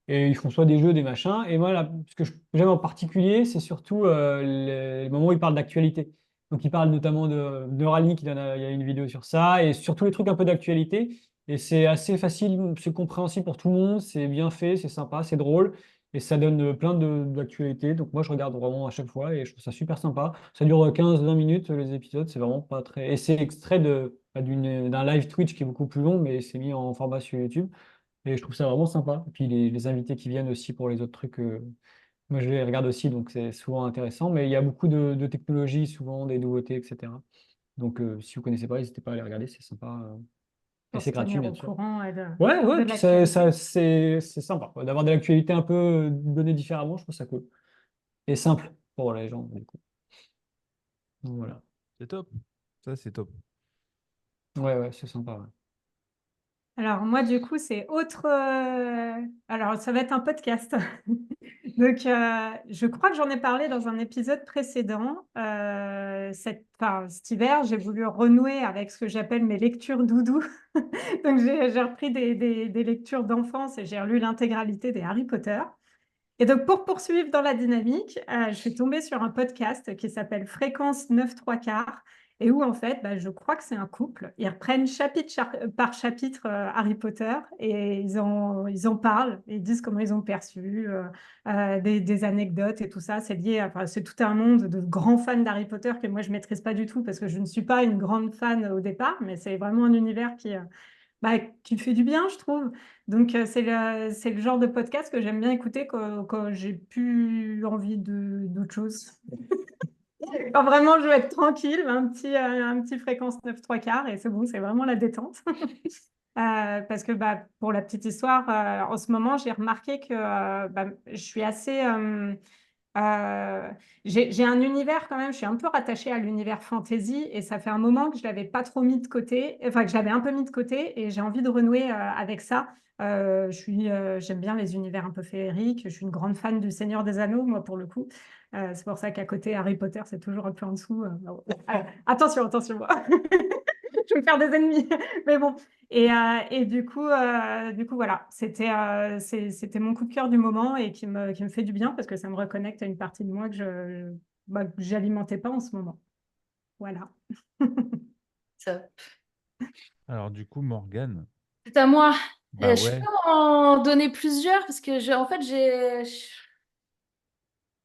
Et ils font soit des jeux, des machins. Et moi, là, ce que j'aime en particulier, c'est surtout les moments où ils parlent d'actualité. Donc, ils parlent notamment de Neuralink, il y a une vidéo sur ça, et surtout les trucs un peu d'actualité. Et c'est assez facile, c'est compréhensible pour tout le monde, c'est bien fait, c'est sympa, c'est drôle, et ça donne plein d'actualités. Donc, moi, je regarde vraiment à chaque fois, et je trouve ça super sympa. Ça dure 15-20 minutes, les épisodes, c'est vraiment pas très... Et c'est extrait d'un live Twitch qui est beaucoup plus long, mais c'est mis en format sur YouTube. Et je trouve ça vraiment sympa. Et puis les invités qui viennent aussi pour les autres trucs, moi je les regarde aussi, donc c'est souvent intéressant. Mais il y a beaucoup de technologies, souvent des nouveautés, etc. Donc si vous connaissez pas, n'hésitez pas à les regarder, c'est sympa. Et Pour c'est se gratuit, tenir bien au sûr. courant Ouais, de ouais, puis l'actualité. c'est sympa quoi, d'avoir de l'actualité un peu donnée différemment, je trouve ça cool. Et simple pour les gens, du coup. Donc, voilà. C'est top. Ça, c'est top. Ouais, ouais, c'est sympa. Ouais. Alors moi, du coup, c'est autre... Alors, ça va être un podcast. Donc, je crois que j'en ai parlé dans un épisode précédent. Cet hiver, j'ai voulu renouer avec ce que j'appelle mes lectures doudou. Donc, j'ai repris des lectures d'enfance et j'ai relu l'intégralité des Harry Potter. Et donc, pour poursuivre dans la dynamique, je suis tombée sur un podcast qui s'appelle Fréquence 9 3 quarts et où, en fait, bah, je crois que c'est un couple. Ils reprennent par chapitre Harry Potter et ils en parlent. Ils disent comment ils ont perçu, des anecdotes et tout ça. C'est lié, enfin, c'est tout un monde de grands fans d'Harry Potter que moi, je ne maîtrise pas du tout parce que je ne suis pas une grande fan au départ, mais c'est vraiment un univers qui fait du bien, je trouve. Donc, c'est le genre de podcast que j'aime bien écouter quand j'ai plus envie d'autre chose. Quand vraiment je veux être tranquille, un petit fréquence 9 3 quarts et c'est bon, c'est vraiment la détente. Parce que pour la petite histoire, en ce moment, j'ai remarqué que je suis assez... j'ai un univers quand même, je suis un peu rattachée à l'univers fantasy et ça fait un moment que je l'avais pas trop mis de côté, enfin que je l'avais un peu mis de côté et j'ai envie de renouer avec ça. J'aime bien les univers un peu féeriques, je suis une grande fan du Seigneur des Anneaux, moi pour le coup. C'est pour ça qu'à côté Harry Potter, c'est toujours un peu en dessous. Attention, attention. Je vais me faire des ennemis. Mais bon. Et du coup, voilà, c'était mon coup de cœur du moment et qui me fait du bien parce que ça me reconnecte à une partie de moi que j'alimentais pas en ce moment. Voilà. Ça- Alors, du coup, Morgane, C'est à moi. bah Je ouais, peux en donner plusieurs parce que en fait,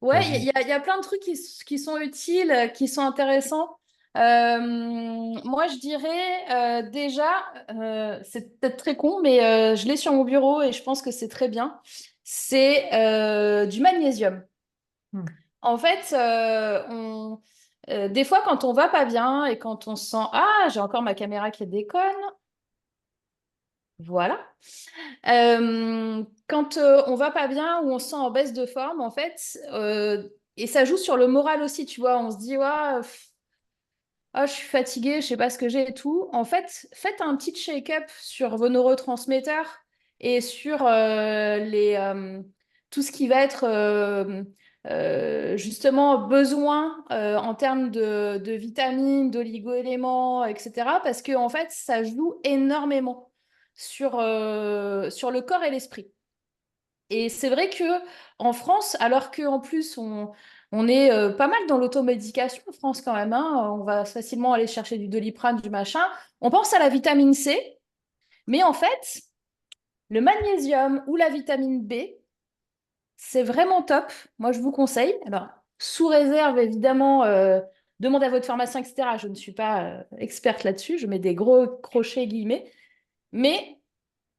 ouais, il vas-y. y, il y a plein de trucs qui sont utiles, qui sont intéressants. Moi, je dirais déjà, c'est peut-être très con, mais je l'ai sur mon bureau et je pense que c'est très bien. C'est du magnésium. Hmm. En fait, des fois, quand on va pas bien et quand on se sent, ah, j'ai encore ma caméra qui déconne. Voilà. Quand on va pas bien ou on se sent en baisse de forme, en fait, et ça joue sur le moral aussi, tu vois, on se dit, ouais, ah, je suis fatiguée, je sais pas ce que j'ai et tout. En fait, faites un petit shake-up sur vos neurotransmetteurs et sur tout ce qui va être justement besoin en termes de vitamines, d'oligo-éléments, etc. Parce que en fait, ça joue énormément sur le corps et l'esprit. Et c'est vrai que en France, alors qu'en plus on est pas mal dans l'automédication en France quand même, hein, on va facilement aller chercher du Doliprane, du machin, on pense à la vitamine C, mais en fait, le magnésium ou la vitamine B, c'est vraiment top. Moi, je vous conseille. Alors, sous réserve, évidemment, demandez à votre pharmacien, etc. Je ne suis pas experte là-dessus, je mets des gros crochets guillemets, mais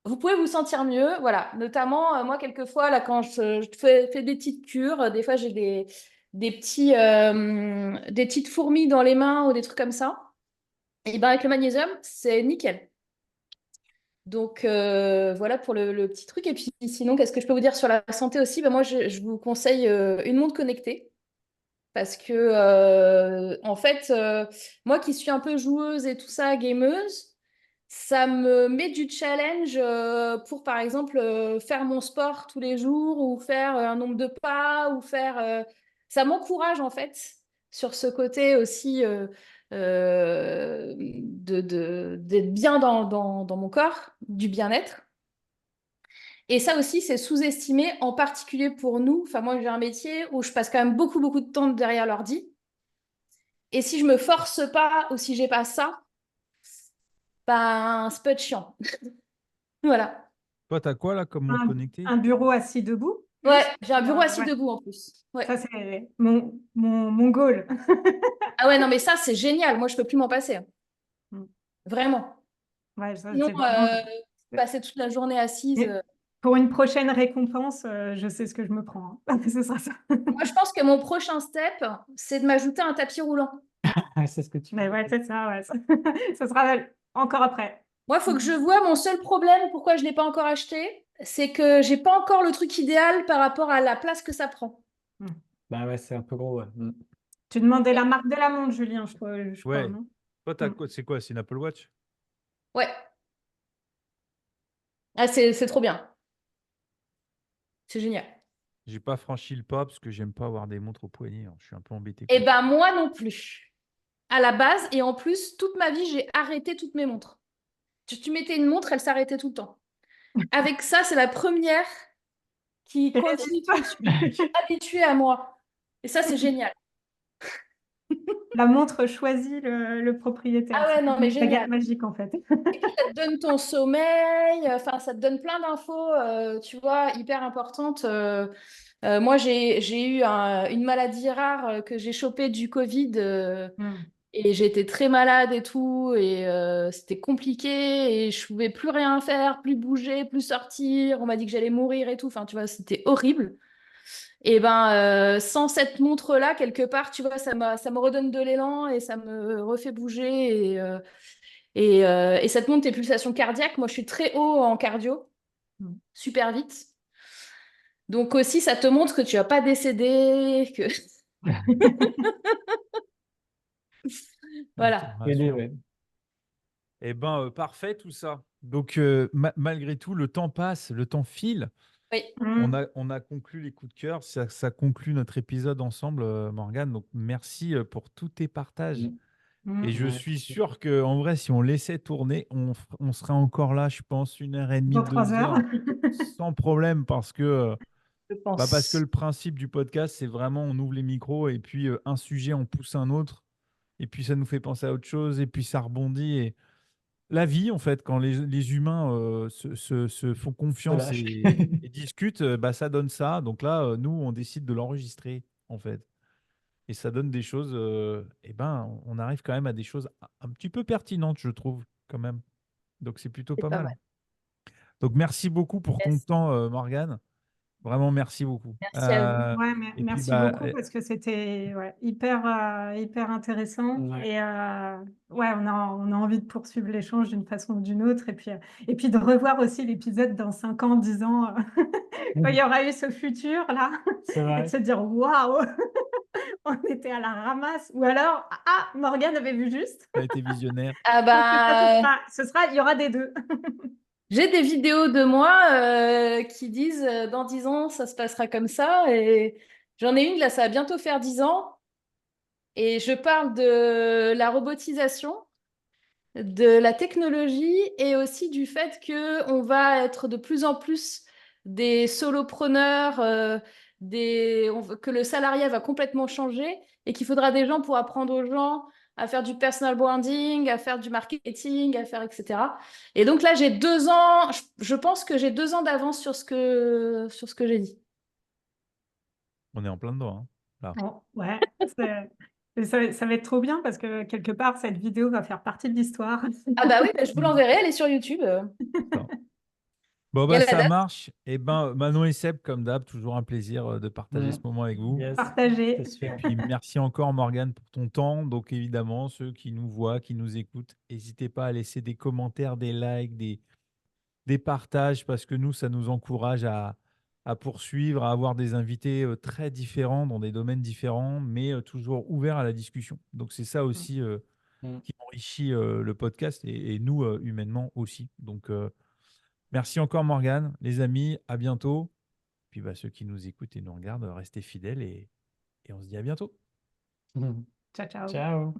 vous pouvez vous sentir mieux, voilà. Notamment, moi, quelquefois, là, quand je fais des petites cures, des fois, j'ai des petites fourmis dans les mains ou des trucs comme ça. Et ben avec le magnésium, c'est nickel. Donc, voilà pour le petit truc. Et puis, sinon, qu'est-ce que je peux vous dire sur la santé aussi? Ben, moi, je vous conseille une montre connectée. Parce que, en fait, moi qui suis un peu joueuse et tout ça, gameuse, ça me met du challenge pour, par exemple, faire mon sport tous les jours ou faire un nombre de pas ou faire... ça m'encourage, en fait, sur ce côté aussi d'être bien dans mon corps, du bien-être. Et ça aussi, c'est sous-estimé, en particulier pour nous. Enfin, moi, j'ai un métier où je passe quand même beaucoup, beaucoup de temps derrière l'ordi. Et si je me force pas ou si j'ai pas ça, ben, c'est pas de chiant. Voilà. Toi, t'as quoi là comme montre Un, connectée? un bureau assis debout, Ouais, plus. j'ai un bureau assis Ouais. debout en plus. Ouais. Ça, c'est mon goal. Ah ouais, non, mais ça, c'est génial. Moi, je peux plus m'en passer, hein. Mm. Vraiment. Ouais, ça, Sinon, c'est vraiment... passer toute la journée assise. Mais pour une prochaine récompense, je sais ce que je me prends, hein. Ce sera ça. Moi, je pense que mon prochain step, c'est de m'ajouter un tapis roulant. Ah, c'est ce que tu Mais veux. ouais, c'est ça, ouais. Ça sera encore après. Moi, il faut que je vois mon seul problème, pourquoi je ne l'ai pas encore acheté, c'est que j'ai pas encore le truc idéal par rapport à la place que ça prend. Mm. Bah ouais, c'est un peu gros, ouais. Tu demandais la marque de la montre, Julien, je crois, Ouais. non? Toi, Mm. c'est quoi? C'est une Apple Watch? Ouais. Ah, c'est trop bien. C'est génial. J'ai pas franchi le pas parce que j'aime pas avoir des montres au poignet, hein. Je suis un peu embêté, Eh quoi. ben, moi non plus. À la base, et en plus, toute ma vie, j'ai arrêté toutes mes montres. Tu mettais une montre, elle s'arrêtait tout le temps. Avec ça, c'est la première qui Et continue résiste tout de suite. Je suis habituée à moi. Et ça, c'est génial. La montre choisit le propriétaire. Ah C'est ouais, non, comme mais une baguette génial. magique, en fait. Et puis, ça te donne ton sommeil, enfin, ça te donne plein d'infos, tu vois, hyper importantes. Moi, j'ai eu une maladie rare que j'ai chopée du Covid Mm. et j'ai été très malade et tout, et c'était compliqué et je pouvais plus rien faire, plus bouger, plus sortir. On m'a dit que j'allais mourir et tout. Enfin, tu vois, c'était horrible. Et ben, sans cette montre-là, quelque part, tu vois, ça me redonne de l'élan et ça me refait bouger. Et ça te monte tes pulsations cardiaques. Moi, je suis très haut en cardio, Mm. super vite. Donc aussi, ça te montre que tu vas pas décéder, que Ça voilà. me Aider, rassure. ouais. Eh ben, parfait tout ça. Donc, malgré tout, le temps passe, le temps file. Oui. Mm. On a conclu les coups de cœur. Ça conclut notre épisode ensemble, Morgane. Donc, merci pour tous tes partages. Et je Mm. Ouais, suis sûr que, en vrai, si on laissait tourner, on serait encore là, je pense, 1h30, Dans 3 heures. 2 heures, sans problème, Je parce que pense. le principe du podcast, c'est vraiment on ouvre les micros et puis un sujet, on pousse un autre, et puis ça nous fait penser à autre chose, et puis ça rebondit. Et la vie, en fait, quand les humains se font se confiance lâche. et discutent, bah, ça donne ça. Donc là, nous, on décide de l'enregistrer, en fait. Et ça donne des choses, eh ben, on arrive quand même à des choses un petit peu pertinentes, je trouve, quand même. Donc c'est plutôt C'est pas pas mal. mal. Donc merci beaucoup pour ton Yes. temps, Morgane. Vraiment, merci beaucoup. Merci à vous. Ouais, Et puis, merci bah, beaucoup parce que c'était hyper intéressant. Ouais. Et ouais, on a envie de poursuivre l'échange d'une façon ou d'une autre. Et puis de revoir aussi l'épisode dans 5 ans, 10 ans, quand il y aura eu ce futur-là, C'est et de vrai. se dire waouh, on était à la ramasse. Ou alors, ah, Morgane avait vu juste. tu as été visionnaire. Ah Je pense que ça, bah, il y aura des deux. j'ai des vidéos de moi qui disent dans 10 ans, ça se passera comme ça. Et j'en ai une, là, ça va bientôt faire 10 ans. Et je parle de la robotisation, de la technologie et aussi du fait que on va être de plus en plus des solopreneurs, que le salariat va complètement changer et qu'il faudra des gens pour apprendre aux gens à faire du personal branding, à faire du marketing, à faire etc. Et donc là, j'ai 2 ans, je pense que j'ai 2 ans d'avance sur ce que j'ai dit. On est en plein dedans, hein, là. Bon, ouais, ça va être trop bien parce que quelque part, cette vidéo va faire partie de l'histoire. Ah bah oui, bah, je vous l'enverrai, elle est sur YouTube. Ça. Bon, Il y a bah, la ça date. marche. Et ben, Manon et Seb, comme d'hab, toujours un plaisir de partager ce Mm. moment avec vous. Yes, Partagé. c'est sûr. Puis merci encore, Morgane, pour ton temps. Donc, évidemment, ceux qui nous voient, qui nous écoutent, n'hésitez pas à laisser des commentaires, des likes, des partages, parce que nous, ça nous encourage à poursuivre, à avoir des invités très différents, dans des domaines différents, mais toujours ouverts à la discussion. Donc, c'est ça aussi Mm. qui enrichit le podcast et nous, humainement aussi. Donc, merci encore, Morgane. Les amis, à bientôt. Puis, bah, ceux qui nous écoutent et nous regardent, restez fidèles et on se dit à bientôt. Mm. Ciao, ciao. Ciao.